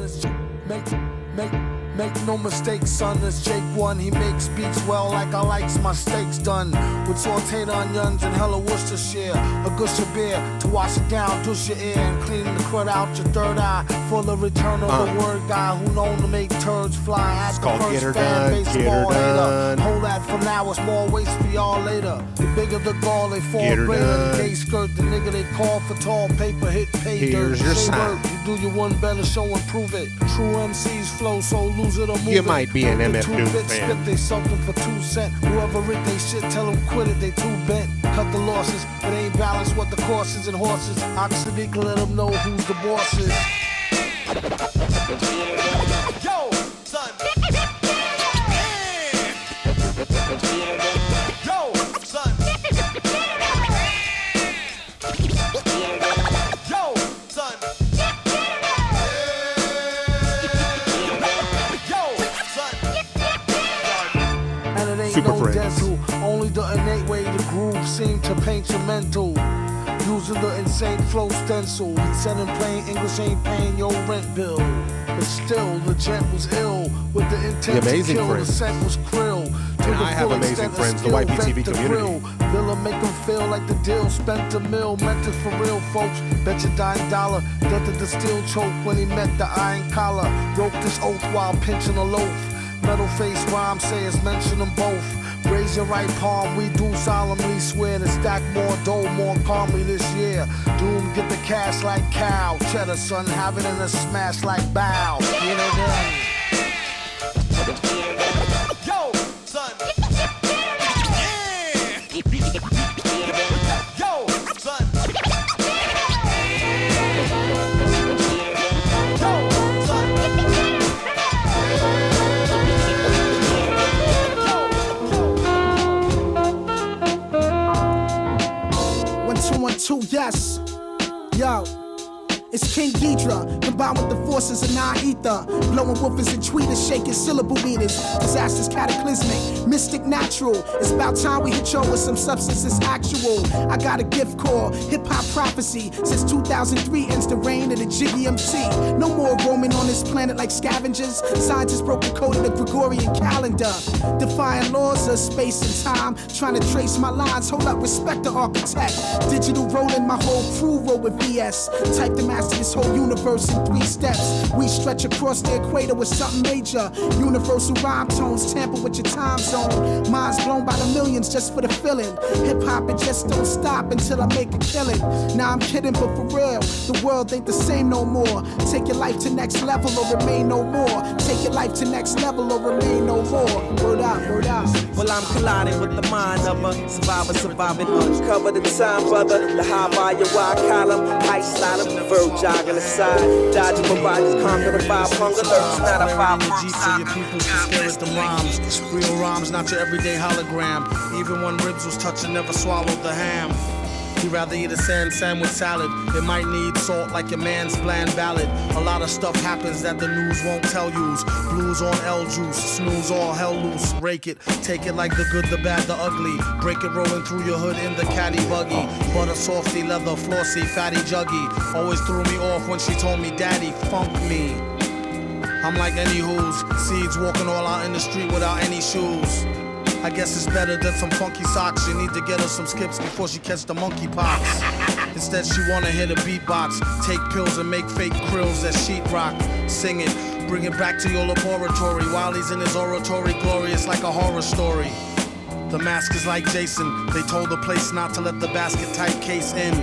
Make no mistake, son, it's Jake One. He makes beats well like I likes my steaks done. With sauteed onions and hella Worcestershire. A gusher beer to wash it down, douche your ear, and clean the crud out your third eye. For the return of the word guy who known to make turds fly. At it's the called first Get Her fan Done, base Get Her ball Done. Hold that for now, it's more waste for y'all later. The bigger the gall, they fall Get Her greater the Done. gay skirt. The nigga they call for tall paper hit pay dirt. Here's your Say sign. word, you do you one better, show and prove it. True MCs flow, so lose it or move it. You might be an MF Doom fan. Spit they something for 2 cents. Whoever writ they shit, tell them quit it, they too bent. Cut the losses, it ain't balanced what the courses and horses. Obviously, can let them know who's the bosses. Yo, son. Yo, son. Yo, son. And it ain't Super no Friends. dental, only the innate way the groove seem to paint your mental. Using the insane flow stencil, he said in plain English ain't paying your rent bill. But still, the gent was ill with the intent The Amazing to kill. Friends. The scent was krill. And I have amazing friends, the YPTV community. Villa make them feel like the deal spent a mill. Meant it for real, folks. Bet your $10 that the steel choke when he met the iron collar. Broke this oath while pinching a loaf. Metal face rhyme sayers mention them both. Raise your right palm, we do solemnly swear to stack more dough more calmly this year. Doom get the cash like cow. Cheddar son, have it in a smash like bow. You know that? Yo, son. Yo, son. Two, yes. Yo. It's King Ghidra, combined with the forces of non-ether. Blowing woofers and tweeters, shaking syllable meters. Disasters cataclysmic, mystic natural. It's about time we hit y'all with some substances actual. I got a gift called hip-hop prophecy. Since 2003 ends the reign of the Jiggy MC. No more roaming on this planet like scavengers. Scientists broke the code of the Gregorian calendar. Defying laws of space and time. Trying to trace my lines, hold up, respect the architect. Digital rolling, my whole crew roll with VS. Type the master this whole universe in 3 steps. We stretch across the equator with something major. Universal rhyme tones tamper with your time zone. Minds blown by the millions just for the feeling. Hip hop, it just don't stop until I make a killing. Nah, I'm kidding, but for real, the world ain't the same no more. Take your life to next level or remain no more. Take your life to next level or remain no more. Word up, word up. Well, I'm colliding with the mind of a survivor, surviving uncover the time, brother. The high volume, wide column, ice slide up the verb. Jogging aside, dodging my bodies, conquer the 5 hunger lurks, not a 5 G to your people, scare at them rhymes. Real rhymes, not your everyday hologram. Even when ribs was touching, never swallowed the ham. He'd rather eat a sandwich salad. It might need salt like your man's bland ballad. A lot of stuff happens that the news won't tell yous. Blues on L juice, snooze all hell loose. Rake it, take it like the good, the bad, the ugly. Break it rolling through your hood in the caddy buggy. Butter softy, leather, flossy, fatty juggy. Always threw me off when she told me, Daddy, funk me. I'm like any who's seeds walking all out in the street without any shoes. I guess it's better than some funky socks. You need to get her some skips before she catch the monkeypox. Instead, she wanna hit a beatbox, take pills and make fake krills that sheetrock. Sing it, bring it back to your laboratory. While he's in his oratory, glorious like a horror story. The mask is like Jason. They told the place not to let the basket type case in.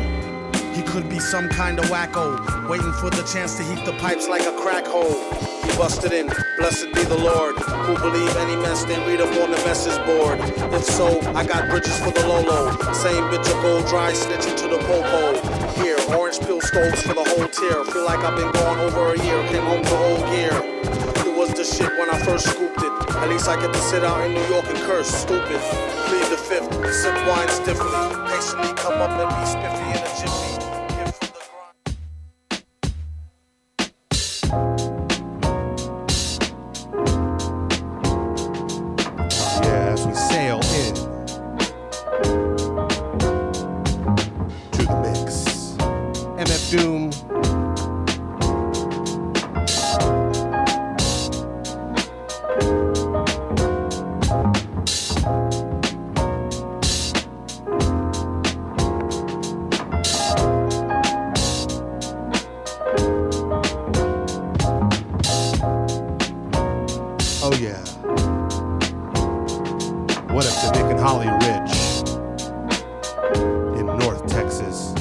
He could be some kind of wacko, waiting for the chance to heat the pipes like a crack hole. He busted in, blessed be the Lord, who believe any mess they read up on the message board. If so, I got bridges for the Lolo. Same bitch of gold dry snitching to the popo. Here, orange peel stoves for the whole tier. Feel like I've been gone over a year, came home to old gear. It was the shit when I first scooped it. At least I get to sit out in New York and curse, stupid. Plead the 5th, sip wine stiffly. Patiently come up and be spiffy in a jiffy. As we sail in to the mix. MF Doom. Oh yeah. What up to Nick and Holly Ridge in North Texas?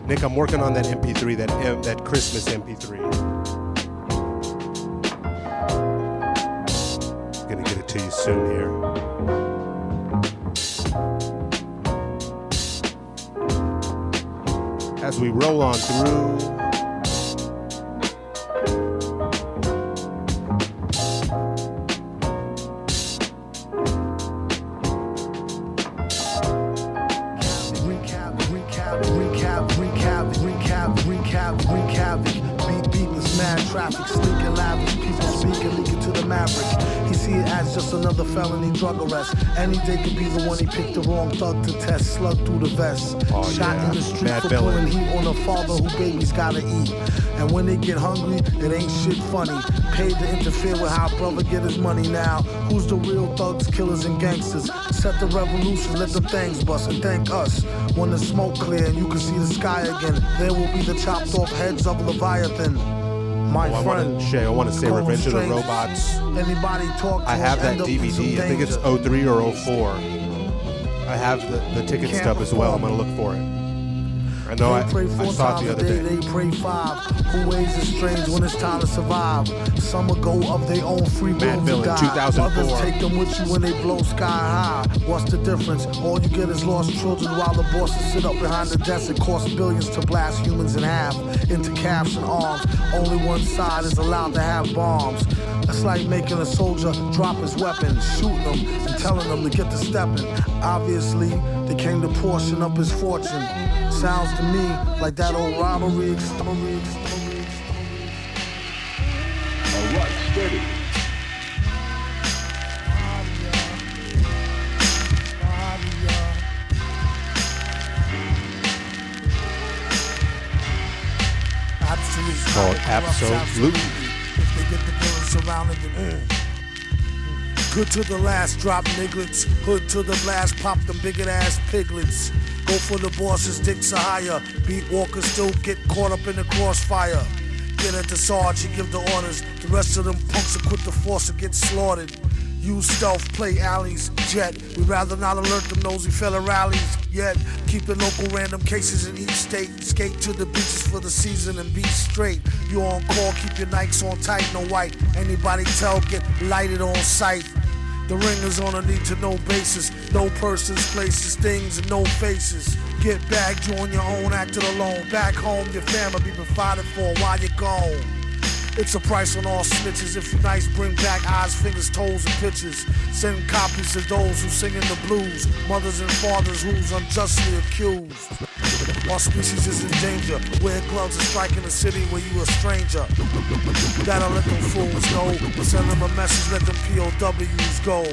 Nick, I'm working on that MP3 MP3, that Christmas MP3. Gonna get it to you soon here. As we roll on through. Recap. Beatless, mad traffic, sneaking lavish, people speaking, leaking to the maverick. He see it as just another felony drug arrest. Any day could be the one he picked the wrong thug to test. Slug through the vest, shot in the street Mad for villain. pulling heat on a father who babies gotta eat. And when they get hungry, it ain't shit funny. Paid to interfere with how brother get his money now. Who's the real thugs, killers, and gangsters? Set the revolution, let the things bust, and thank us. When the smoke clear and you can see the sky again, there will be the chopped off heads of Leviathan. My friend, I want to say call Revenge of the strength. Robots. Anybody talk to I have him, that end up in some DVD. I think it's danger. 03 or 04. I have the ticket Can't stub as well. I'm perform. gonna look for it. I know They pray I four saw it times the a other day, day. they pray 5. Who ways is strange when it's time to survive? Some will go of their own free will Mad to Villain, die. 2004. Others take them with you when they blow sky high. What's the difference? All you get is lost children while the bosses sit up behind the desk. It costs billions to blast humans in half into calves and arms. Only one side is allowed to have bombs. It's like making a soldier drop his weapon, shooting him and telling him to get to stepping. Obviously, they came to portion up his fortune. Sounds to me like that old robbery. Alright, steady. It's called Absolute. If they get the villain surrounded with good to the last, drop nigglets. Hood to the blast, pop them bigot ass piglets. Go for the bosses, dicks are higher. Beat walkers still get caught up in the crossfire. Get at the sarge, he give the orders. The rest of them punks will quit the force and get slaughtered. Use stealth, play alleys, jet. We'd rather not alert them nosy fella rallies. Yet, keeping local random cases in each state. Skate to the beaches for the season and be straight. You on call, keep your Nikes on tight, no white. Anybody tell, get lighted on sight. The ringers on a need-to-know basis. No persons, places, things, and no faces. Get bagged, you on your own, acted alone. Back home, your family be provided for while you're gone. It's a price on all snitches. If you nice, bring back eyes, fingers, toes, and pictures. Send copies to those who sing in the blues. Mothers and fathers who's unjustly accused. Our species is in danger. Wear gloves and strike in a city where you a stranger. Gotta let them fools know. Send them a message, let them POWs go.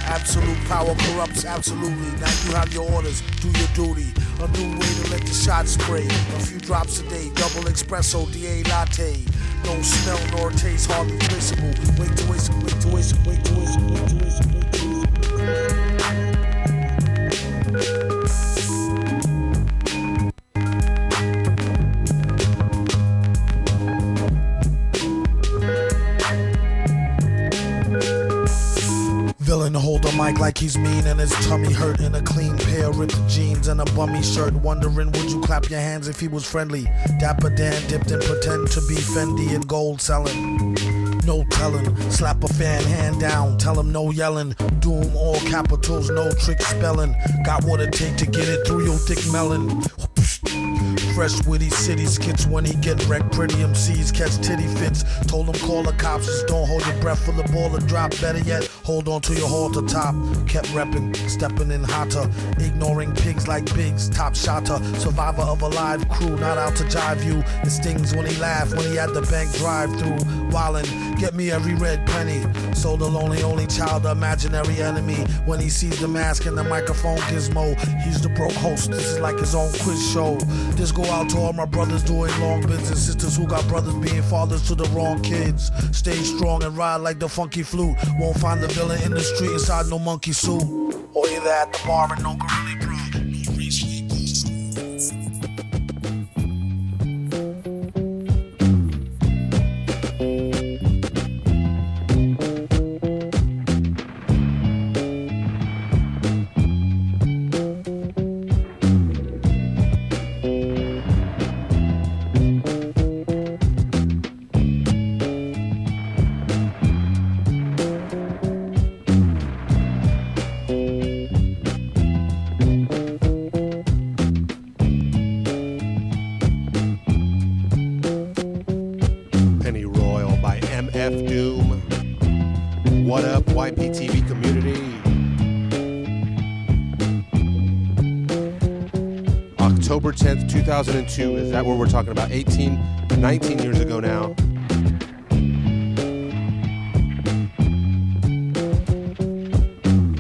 Absolute power corrupts absolutely. Now you have your orders, do your duty. A new way to let the shots spray. A few drops a day, double espresso, DA latte. No smell nor taste, hardly traceable. Wait to waste, wait to waste, wait to waste, wait to waste, wait to waste. Villain hold a mic like he's mean and his tummy hurt in a clean pair of ripped jeans and a bummy shirt. Wondering would you clap your hands if he was friendly? Dapper Dan dipped and pretend to be Fendi and gold selling. No telling, slap a fan hand down, tell him no yelling. Doom all capitals, no trick spelling. Got what it take to get it through your thick melon. Fresh witty city skits when he get wrecked. Pretty MCs catch titty fits. Told him call the cops, just don't hold your breath for the ball to drop. Better yet, hold on to your halter top. Kept reppin', stepping in hotter. Ignoring pigs like Biggs, top shotter. Survivor of a live crew, not out to jive you. It stings when he laugh, when he had the bank drive through. Wildin', get me every red penny. So the lonely only child, the imaginary enemy. When he sees the mask and the microphone gizmo, he's the broke host, this is like his own quiz show. This go out to all my brothers doing long business, sisters who got brothers being fathers to the wrong kids. Stay strong and ride like the funky flute. Won't find the villain in the street inside no monkey suit. Or either at the bar and no gorilla bra. No race, F Doom. What up, YPTV community? October 10th, 2002. Is that what we're talking about? 19 years ago now.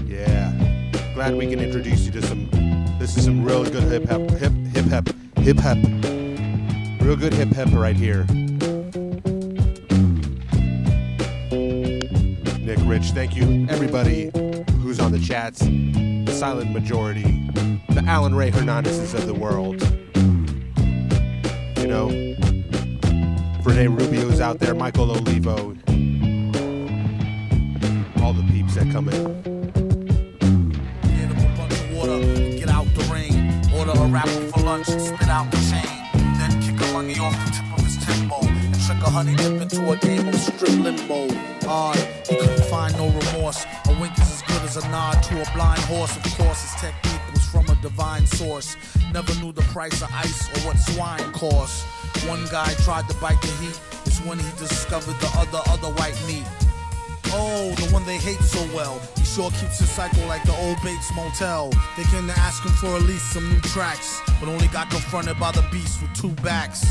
Yeah. Glad we can introduce you to this is some real good hip hop. Real good hip hop right here. Nick, Rich, thank you. Everybody who's on the chats, the silent majority, the Alan Ray Hernandezes of the world. You know, Rene Rubio's out there, Michael Olivo, all the peeps that come in. Get up a bunch of water, get out the rain. Order a rapper for lunch, spit out the chain. Then kick a monkey off the tip of his tempo and trick a honey dip into a game of strip limbo. Odd, he couldn't find no remorse. A wink is as good as a nod to a blind horse. Of course, his technique was from a divine source. Never knew the price of ice or what swine costs. One guy tried to bite the heat. It's when he discovered the other white meat. Oh, the one they hate so well. He sure keeps his cycle like the old Bates Motel. They came to ask him for at least some new tracks, but only got confronted by the beast with two backs.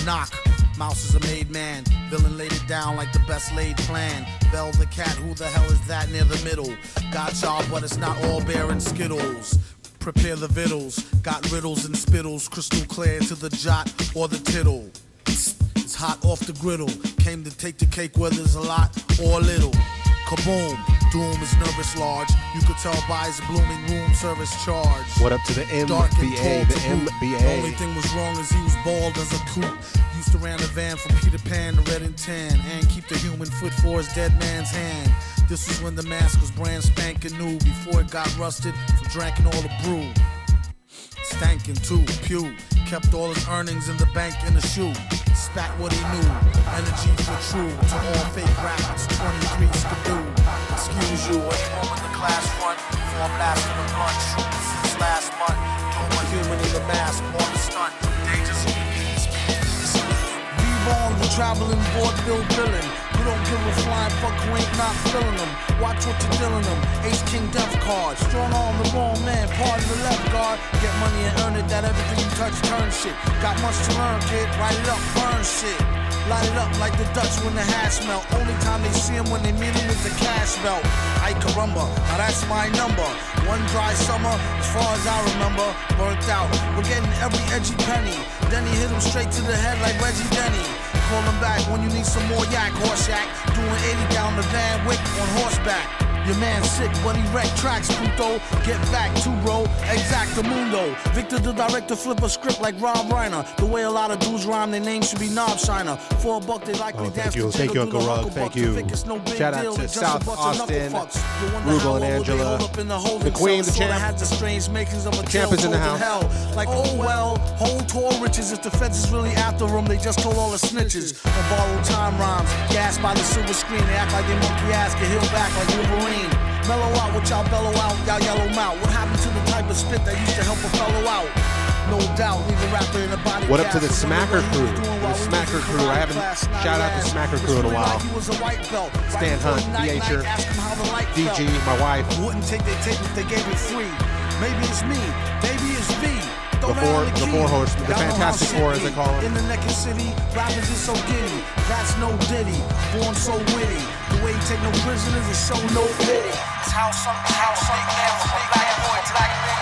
Knock. Mouse is a made man. Villain laid it down like the best laid plan. Bell the cat, who the hell is that near the middle? Got y'all, but it's not all bear and skittles. Prepare the vittles. Got riddles and spittles. Crystal clear to the jot or the tittle. It's hot off the griddle. Came to take the cake whether it's a lot or a little. Kaboom. Doom is nervous large. You could tell by his blooming room service charge. What up to the MBA? The MBA. The only thing was wrong is he was bald as a coot. Used to ran a van from Peter Pan to Red and Tan and keep the human foot for his dead man's hand. This was when the mask was brand spanking new before it got rusted from drinking all the brew. Stankin' too, pew. Kept all his earnings in the bank in a shoe. Spat what he knew. Energy for true. To all fake rappers, 23 skidoo. Excuse you, when you home in the class front. Before blasting a blunt. Shooting since last month. Doing a human in the mask. On the stunt. Dangerous in the keys. V-Bone, the traveling vaudeville villain. You don't give a flying fuck who ain't not feeling them. Watch what you're dealing them. Ace King Death card. Strong arm the wrong man. Pardon the left guard. Get money and earn it. That everything you touch turn shit. Got much to learn, kid. Write it up, burn shit. Light it up like the Dutch when the hash melt. Only time they see him when they meet him with the cash belt. I carumba, now that's my number. One dry summer, as far as I remember, burnt out. We're getting every edgy penny. Then he hit him straight to the head like Reggie Denny. Call him back when you need some more yak, horse yak. Doing 80 down the Van Wick on horseback. Your man's sick, but he wrecked tracks, puto. Get back to bro, exactamundo. Victor the director flip a script like Rob Reiner. The way a lot of dudes rhyme, their name should be Knob Shiner. For a buck, they likely dance to Thank you, Uncle Rug. Thank you. Shout out to South Austin, Rugal and Angela, the Queen, the champ. The champ is in the house. Like, oh well, whole tour riches. If the feds is really after them, they just told all the snitches. On borrowed time rhymes, gassed by the silver screen. They act like they monkey ass, get healed back like Wolverine. Mellow out, what y'all bellow out, y'all yellow mouth. What happened to the type of spit that used to help a fellow out? No doubt, leave a rapper in a body. What up to the Smacker crew? The Smacker crew. I haven't shout out the Smacker crew in a while. Stan Hunt, DH'er, DG, my wife. Wouldn't take their tape if they gave it free. Maybe it's me, maybe it's V. The four horsemen, the Fantastic Four as they call them. In the naked city, rappers is so giddy. That's no ditty, born so witty. The way you take no prisoners is so no pity. It's how some big man from a black boy to black man.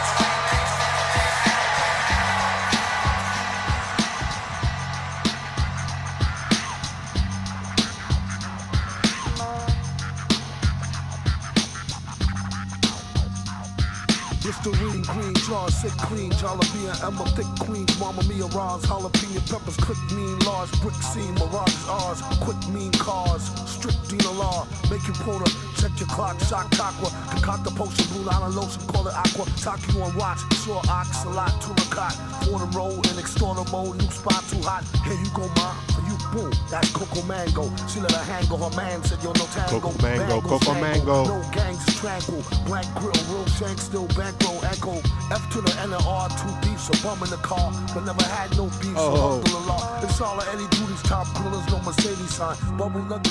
Listerine, green jar, sick clean, jalapeno, Emma, thick queens, Mama Mia, Roz, jalapeno peppers, quick, mean, large, brick scene, mirage, ours, quick, mean cars, strict Dina law, make you quota, check your clock, shock, aqua, concoct the potion, blue line lotion, call it aqua, talk you on watch, sure ox, a lot, turicot, for the road, and extorter mode, new spot too hot, here you go, ma, for you Boom, that's Coco Mango. She let her hang her man said, yo, no tango. Coco Mango, Coco Mango. No gangs tranquil. Blank grill, real shank, still bankroll, echo. F to the N and R, two beefs, a bum in the car, but never had no beef. Oh. So it's all of Eddie Duty's top grillers, no Mercedes sign.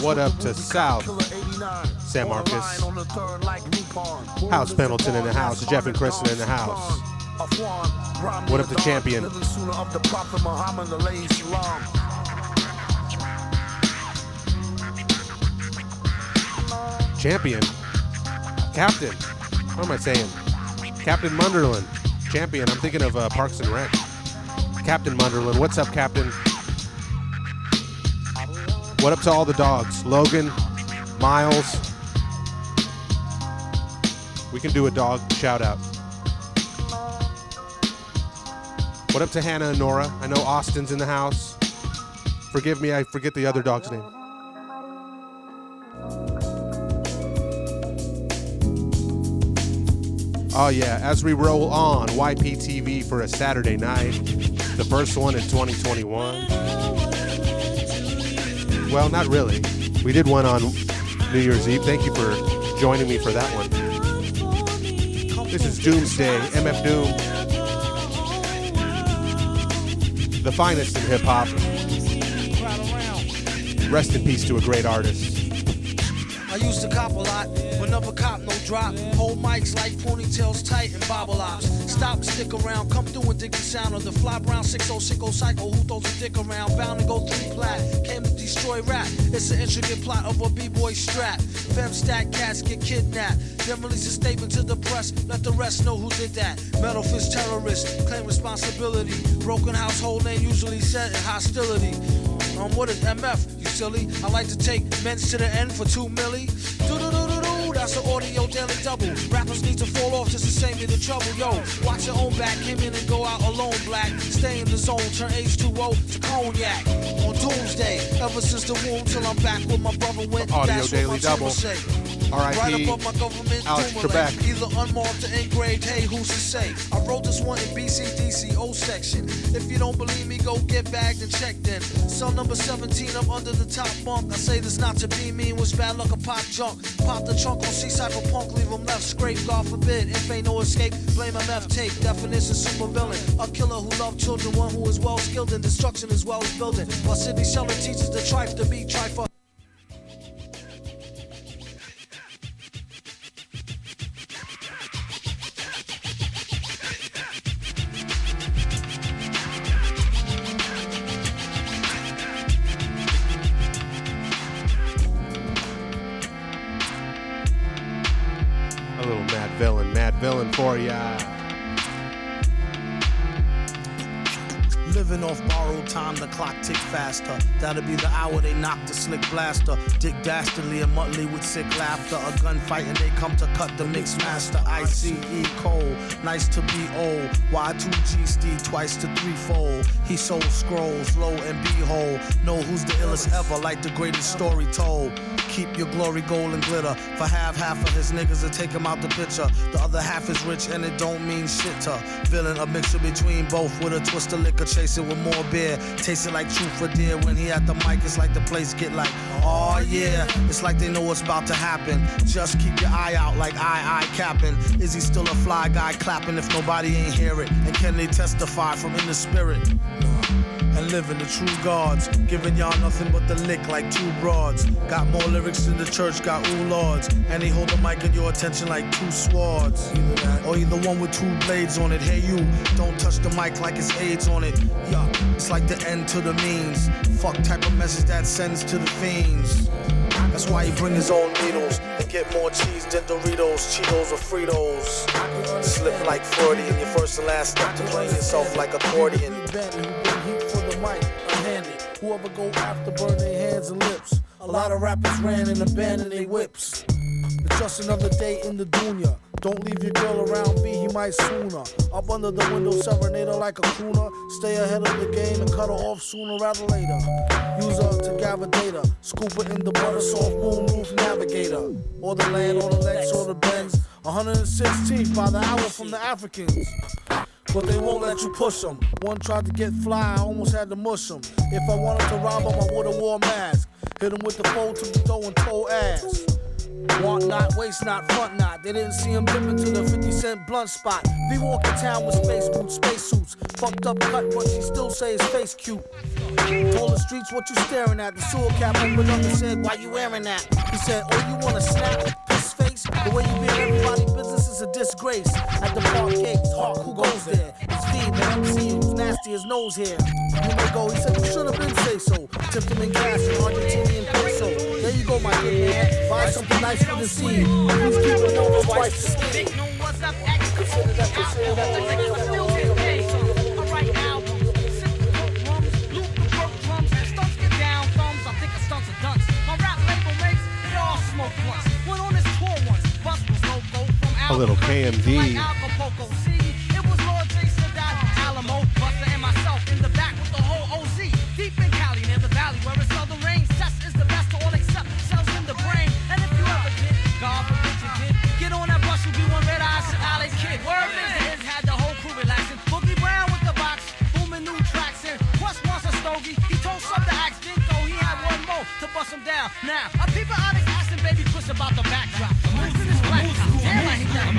What up to South? San Marcos. House Pendleton in the house. Jeff and Kristen in the house. What up to Champion? Champion? Captain? What am I saying? Captain Munderland. Champion. I'm thinking of Parks and Rec. Captain Munderland. What's up, Captain? What up to all the dogs? Logan, Miles. We can do a dog shout out. What up to Hannah and Nora? I know Austin's in the house. Forgive me, I forget the other dog's name. Oh yeah, as we roll on YPTV for a Saturday night, the first one in 2021. Well, not really. We did one on New Year's Eve. Thank you for joining me for that one. This is Doomsday, MF Doom. The finest in hip-hop. Rest in peace to a great artist. I used to cop a lot, but never cop no drop. Hold mics like ponytails tight and bobble ops. Stop, stick around, come through and dig the sound of the fly brown 6060 psycho who throws a dick around. Bound to go 3 plat, came to destroy rap. It's an intricate plot of a b-boy strap. Fem stack cats get kidnapped. Then release a statement to the press, let the rest know who did that. Metal fist terrorist, claim responsibility. Broken household name usually set in hostility. What is MF, you silly? I like to take men's to the end for 2 milli. Do-do-do-do-do, that's an audio daily double. Rappers need to fall off just to save me the trouble. Yo, watch your own back, came in and go out alone, black. Stay in the zone, turn H2O to cognac. On Doomsday, ever since the womb till I'm back with my brother went. Audio That's daily what my double. say. R.I.P. Right above my government Alex Doomerland. Trebek. Either unmarked or engraved, hey, who's to say? I wrote this one in BCDC O section. If you don't believe me, go get bagged and checked in. Cell number 17 up under the top bunk. I say this not to be mean, was bad luck a pop junk. Pop the trunk on C-Cypher punk, leave him left scrape. God forbid, if ain't no escape, blame MF tape. Definition super villain. A killer who loved children, one who is well skilled in destruction as well as building. While Sidney Sheldon teaches the trife to be trifer. A little mad villain for ya. Living off borrowed time, the clock tick faster. That'll be the hour they knock the slick blaster. Dick dastardly and Muttley with sick laughter. A gunfight and they come to cut the mix master. ICE cold, nice to be old. Y2G Steve twice to threefold. He sold scrolls, lo and behold. Know who's the illest ever, like the greatest story told. Keep your glory gold and glitter. For half of his niggas to take him out the picture. The other half is rich and it don't mean shit to villain. A mixture between both with a twist of liquor. Chasing with more beer. Tasting like truth for dear. When he at the mic, it's like the place get like, oh yeah. It's like they know what's about to happen. Just keep your eye out like I capping. Is he still a fly guy clapping if nobody ain't hear it? And can they testify from in the spirit? And living the true gods, giving y'all nothing but the lick like 2 broads. Got more lyrics than the church, got ooh lords. And they hold the mic in your attention like 2 swords. Either that, or either one with 2 blades on it. Hey you, don't touch the mic like it's AIDS on it. Yeah, it's like the end to the means. Fuck type of message that sends to the fiends. That's why he bring his own needles and get more cheese than Doritos, Cheetos or Fritos. Slip like Freudian, your first and last step to playing yourself like accordion. Unhanded. Whoever go after burn their hands and lips. A lot of rappers ran and abandoned their whips. It's just another day in the dunya. Don't leave your girl around me, he might sooner. Up under the window, serenade her like a crooner. Stay ahead of the game and cut her off sooner rather later. Use her to gather data. Scoop her in the butter soft moonroof navigator. Or the land, or the Lex, or the Benz. 116th by the hour from the Africans. but they won't let you push them. One tried to get fly, I almost had to mush him. If I wanted to rob him, I would've wore a mask. Hit him with the fold to the toe and toe ass. Want not, waist not, front not. They didn't see him dip into the 50-cent blunt spot. Be walking town with space boots, space suits. Fucked up cut, but she still say his face cute. Told the streets what you staring at. The sewer cap opened up and said, why you wearing that? He said, oh, you wanna snap? Piss face? The way you be in everybody's business is a disgrace. At the park gates, Hawk, who goes there? It's Steve, the MC, who's nasty as nose hair. You may go, he said, you should have been say so. Tipped him in cash and Argentinian peso. There you go, my good man. Buy something nice for the scene. Please keep it over twice the speed. Consider that. Alright, album. Sit the drums, loop the broke drums. Stunts get down, thumbs. I think a stunts are dunce. My rap label mates, they all smoke blunts. Went on this tour once. Bus was loco from A little KMD. Acapulco. See, it was Lord J. Sadat, Alamo, Buster, and myself in the back with the whole OZ. Deep in Cali, near the valley where it seldom rains. Test is the best to all except cells in the brain. And if you ever did, God forbid you did, get on that bus, you'll be one red-eyed alley kid. Word is, had the whole crew relaxing. Boogie Brown with the box, booming new tracks in. Quest wants a stogie. He told Sub to ask Dinko, he had one more to bust him down. Now, a people Onyx asking Baby Chris about the backdrop. Who's in this black top? Damn, I hate that.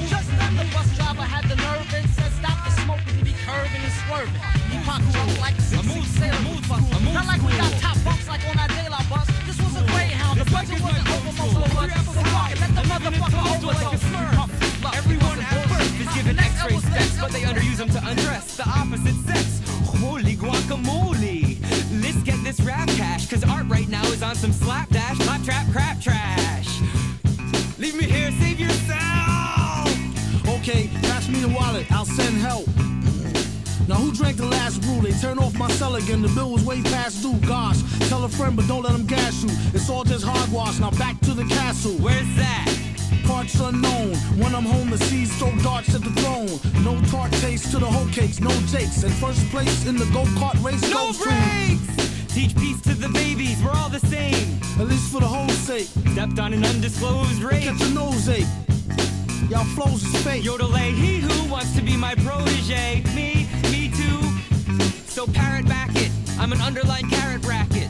Just then the bus driver had the nerve and said, stop the smoking, he be curving and swerving. He popped up like 6 sailor mood bus. Not like we got top bunks like on our De La bus. This was a Greyhound. The budget wasn't over most of us. Let the motherfucker overload. Everyone at birth is given x-ray specs, but they underuse them to undress the opposite sex. Holy guacamole. Let's get this rap cash, cause art right now is on some slapdash, clap trap, crap trash. Leave me here, save yourself. Okay, pass me the wallet, I'll send help. Now who drank the last brew? They turned off my cell again, the bill was way past due. Gosh, tell a friend but don't let them gas you. It's all just hogwash, now back to the castle. Where's that? Parts unknown. When I'm home, the seeds throw darts at the throne. No tart taste to the whole cakes, no jakes. And first place in the go-kart race No goes breaks! Teach peace to the babies, we're all the same. At least for the whole sake. Stepped on an undisclosed race. Get your nose ache. Y'all flows is fake. Yodelay, he who wants to be my protege. Me too. So parrot back it, I'm an underlined carrot bracket.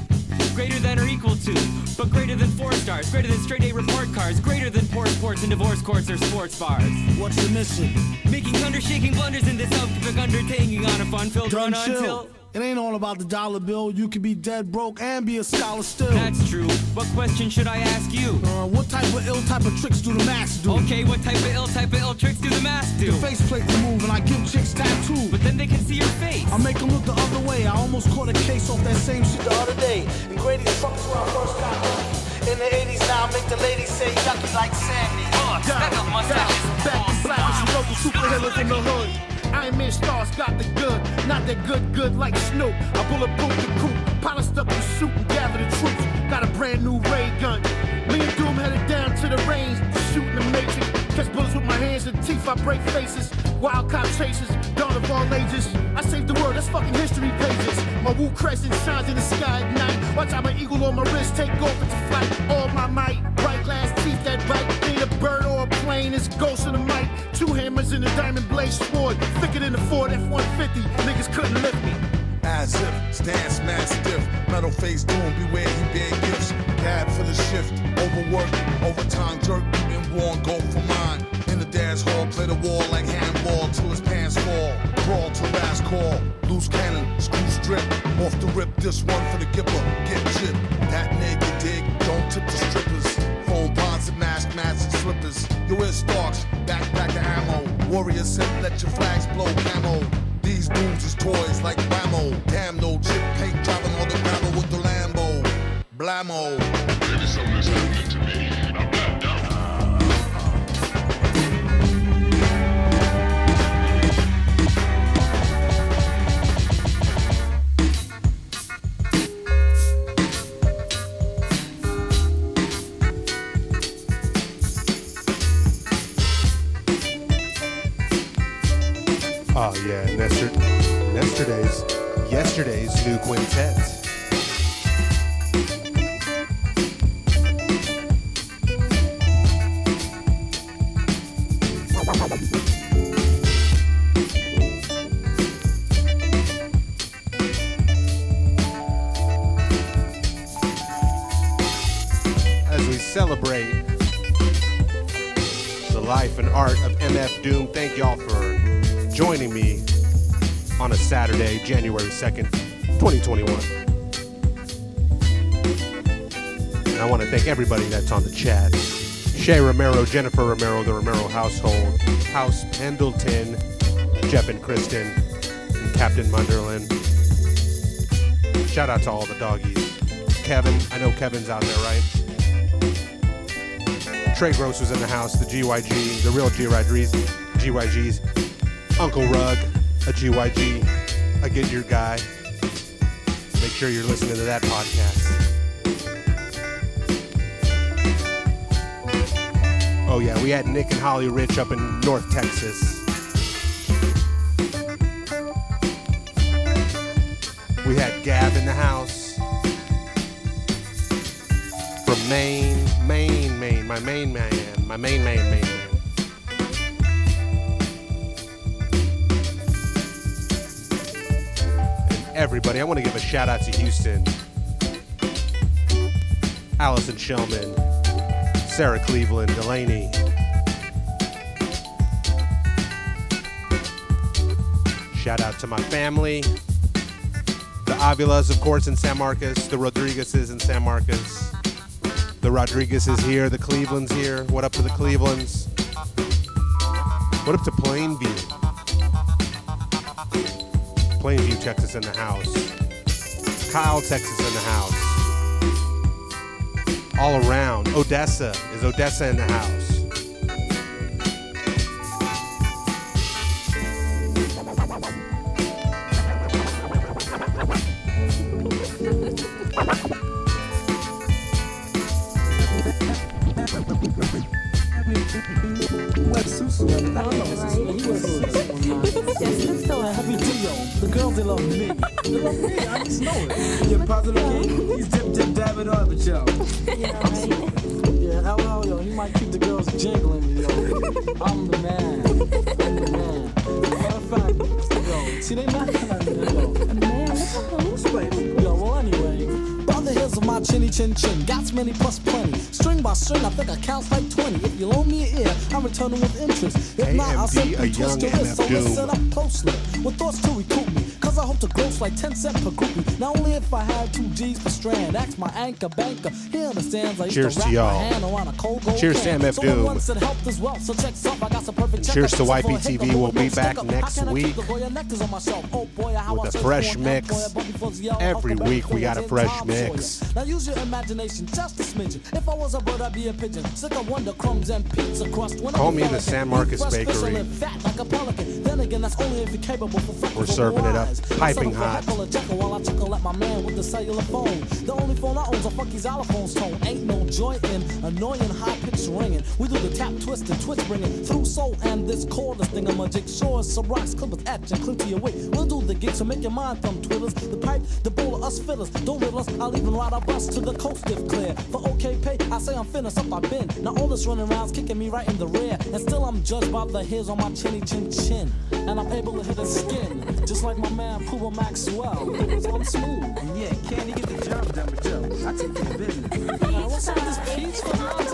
Greater than or equal to, but greater than 4 stars, greater than straight A report cards, greater than poor sports and divorce courts or sports bars. What's the mission? Making thunder-shaking blunders in this epic undertaking on a fun-filled run until... It ain't all about the dollar bill. You can be dead broke and be a scholar still. That's true. What question should I ask you? What type of ill type of tricks do the masks do? Okay, what type of ill tricks do the masks do? The faceplate remove and I give chicks tattoos. But then they can see your face. I make them look the other way. I almost caught a case off that same shit the other day. And Grady's trucks when I first got lucky. In the 80s now, make the ladies say yucky like Sandy. Back in black is a local superhero from the hood. Iron Man stars got the good, not that good like Snoop. I bulletproof the coupe, polished up the suit and gather the troops. Got a brand new ray gun. Me and Doom headed down to the range to shoot in the matrix. Catch bullets with my hands and teeth, I break faces. Wild cop chases, dawn of all ages. I saved the world, that's fucking history pages. My Wu crescent shines in the sky at night. Watch how my eagle on my wrist take off into flight. All my might, bright glass teeth that bite. Ain't a bird or a plane, it's ghost in the mic. 2 hammers in a diamond blade sword. Thicker than the Ford F-150, niggas couldn't lift me. As if, stance man stiff. Metal face doom, beware he bear gifts. Cab for the shift, overwork, overtime jerk. Been worn, go for mine. In the dance hall, play the wall like handball till his pants fall. Brawl to last call, loose cannon, screw strip. Off the rip, this one for the gipper, get chipped. That nigga dig, don't tip the strippers. Phone bonds and mask mats and slippers. Your ear stalks, backpack of ammo. Warriors said let your flags blow camo. These booms is toys like Whammo. Damn no chip paint driving on the gravel with the Lambo. Blammo. Maybe something is happening to me. I'm not dumb. Oh yeah, yesterday's new quintet. celebrate the life and art of MF Doom. Thank y'all for joining me on a Saturday, January 2nd, 2021. And I want to thank everybody that's on the chat. Shay Romero, Jennifer Romero, the Romero household, House Pendleton, Jeff and Kristen, and Captain Munderland. Shout out to all the doggies. Kevin, I know Kevin's out there, right? Trey Gross was in the house, the GYG, the real GYGs. Uncle Rug, a GYG, a Get Your Guy. Make sure you're listening to that podcast. Oh yeah, we had Nick and Holly Rich up in North Texas. We had Gab in the house. From Maine, my main man. And everybody, I want to give a shout out to Houston. Allison Shellman, Sarah Cleveland, Delaney. Shout out to my family. The Avilas, of course, in San Marcos. The Rodriguezes in San Marcos. The Rodriguez is here. The Cleveland's here. What up to the Clevelands? What up to Plainview? Plainview, Texas in the house. Kyle, Texas in the house. All around. Odessa. Is Odessa in the house? The girls, they love me. They love me, I just know it. You're positive king. He's dip, dabbing on the show. Yeah, right. Yeah, LL, yo, he might keep the girls jingling, yo. I'm the man. Matter of fact, yo, see, they not yo. Man, what's up? Yo, well, anyway. By the hills of my chinny chin chin, got many plus plenty. String by string, I think I count like 20. If you loan me an ear, I'm returning with interest. If not, I'll simply twist your wrist. So listen up closely, with thoughts to recoup me. Cause I hope to gross like 10 cents per groupie. Not only if I had 2 G's per strand. Ask my anchor banker, he understands. I cheers to y'all. Cheers to MF Doom. Cheers to YPTV. We'll be back next week with a fresh mix. Every week we got a fresh mix. Now use your imagination just a smidgen. If I was a bird, I'd be a pigeon. Sick of wonder crumbs and pizza crust. Call me the San Marcos Bakery. Then again, that's only if you're capable for we're serving it up, piping hot. While I chuckle at my man with the cellular phone. The only phone I own's a fucky xylophone's tone. Ain't no joy in annoying high-pitched ringing. We do the tap, twist, and twitch bringing through soul and this cordless thing. I'm a jigsaw, some rocks, clippers, etch, and clean to your wig. We'll do the gig, so make your mind thumb twiddlers. The pipe, the bowl of us fiddlers. Don't riddle us, I'll even ride our bus to the coast if clear. For okay pay, I say I'm finished up, I've been. Now all this running around's kicking me right in the rear. And still I'm judged by the hairs on my chinny chin chin. And I'm able to hit his skin, just like my man Puma Maxwell. So I'm smooth. And yeah, can't he get the job done with Joe? I take care of business. What's up with this peach fuzz?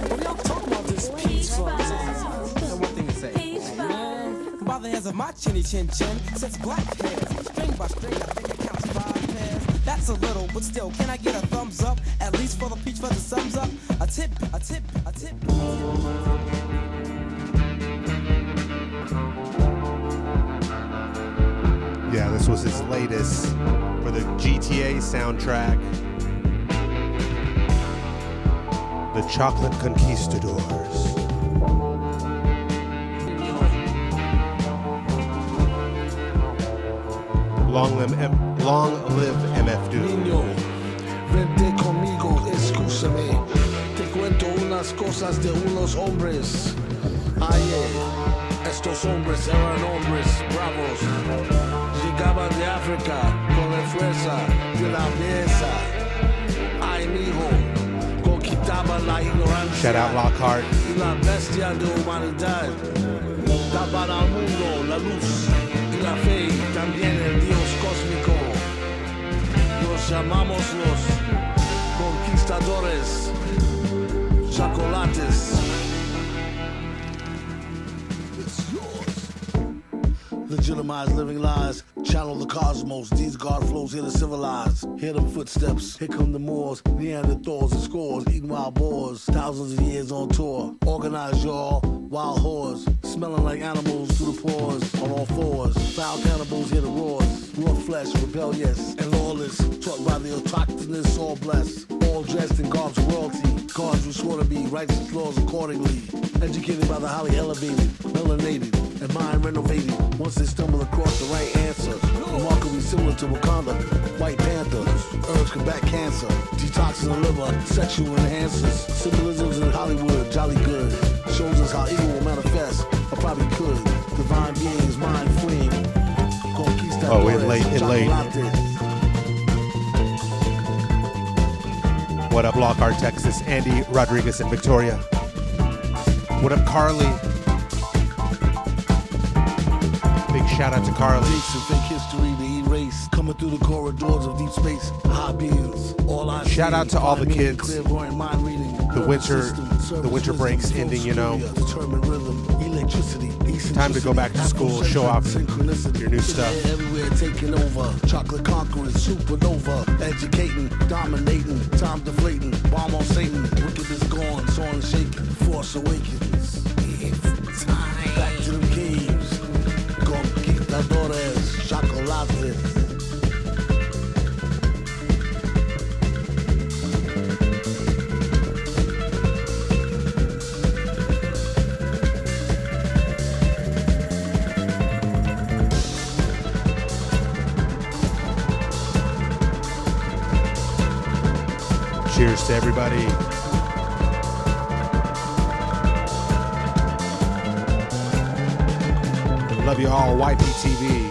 What y'all talking about this peach fuzz? One thing to say. Man, by the hands of my chinny chin chin, sets black hairs. String by string, I think it counts 5 pairs. That's a little, but still, can I get a thumbs up? At least for the peach fuzz, it sums up. A tip, a tip, a tip. Yeah, this was his latest for the GTA soundtrack. The Chocolate Conquistadors. Long live MF Doom. Niño, vente conmigo, escúchame. Te cuento unas cosas de unos hombres. Ayer, estos hombres eran hombres bravos. Llegaban de África con la fuerza de la belleza. Ay, mijo, conquistaban la ignorancia. Shout out Lockhart. Y la bestia de humanidad. Daban al mundo la luz y la fe, también el Dios cósmico. Los llamamos los conquistadores. dictadores, chocolates. Legitimize living lies, channel the cosmos. These God flows here to civilize. Hear them footsteps, here come the Moors, Neanderthals and scores, eating wild boars. Thousands of years on tour. Organize y'all, wild whores, smelling like animals through the pores. On all fours, foul cannibals hear the roars. Raw flesh, rebellious and lawless. Taught by the autochthonous, all blessed. All dressed in garbs of royalty. Gods who swore to be righteous laws accordingly. Educated by the highly elevated, melanated, and mind renovated. Once they stumble across the right answer, remarkably similar to Wakanda, White Panther, herbs combat cancer, detoxing the liver, sexual enhancers, symbolisms in Hollywood, jolly good, shows us how evil will manifest, or probably could, divine beings, mind fleeing, conquista. Oh, late. What up, Lockhart, Texas? Andy, Rodriguez, and Victoria. What up, Carly? Big shout out to Carly. Fake history to erase, coming through the corridors of deep space. High beings, all I shout out to all the kids. Mind reading, The winter break's ending, you know. Determined rhythm, electricity. Time to go back to school, show off your new stuff. Everywhere taking over, chocolate conquerors, supernova, educating, dominating, time deflating, bomb on Satan, wickedness gone, soaring shaking, force awakens. It's time. Back to the caves, conquistadores, chocolates. Cheers to everybody. Love you all, YPTV.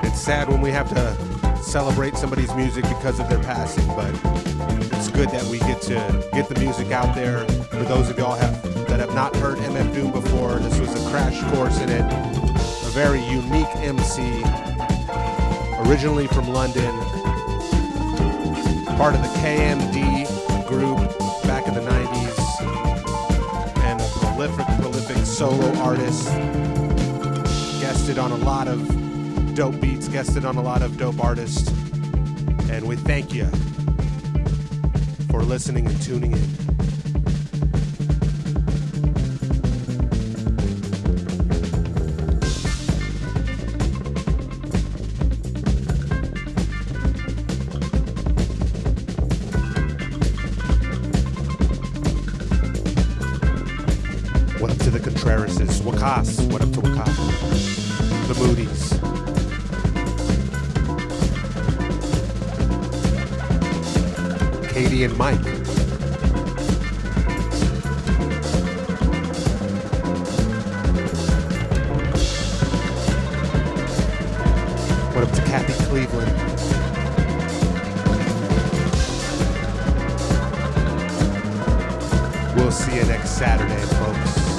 It's sad when we have to celebrate somebody's music because of their passing, but it's good that we get to get the music out there. For those of y'all that have not heard MF Doom before, this was a crash course in it. A very unique MC, originally from London, part of the KMD group back in the 90s, and a prolific solo artist. Guested on a lot of dope beats, guested on a lot of dope artists, and we thank you for listening and tuning in. What up to the Contrerases? Wakas, what up to Wakas? The Moody's. Katie and Mike. What up to Kathy Cleveland? We'll see you next Saturday, folks.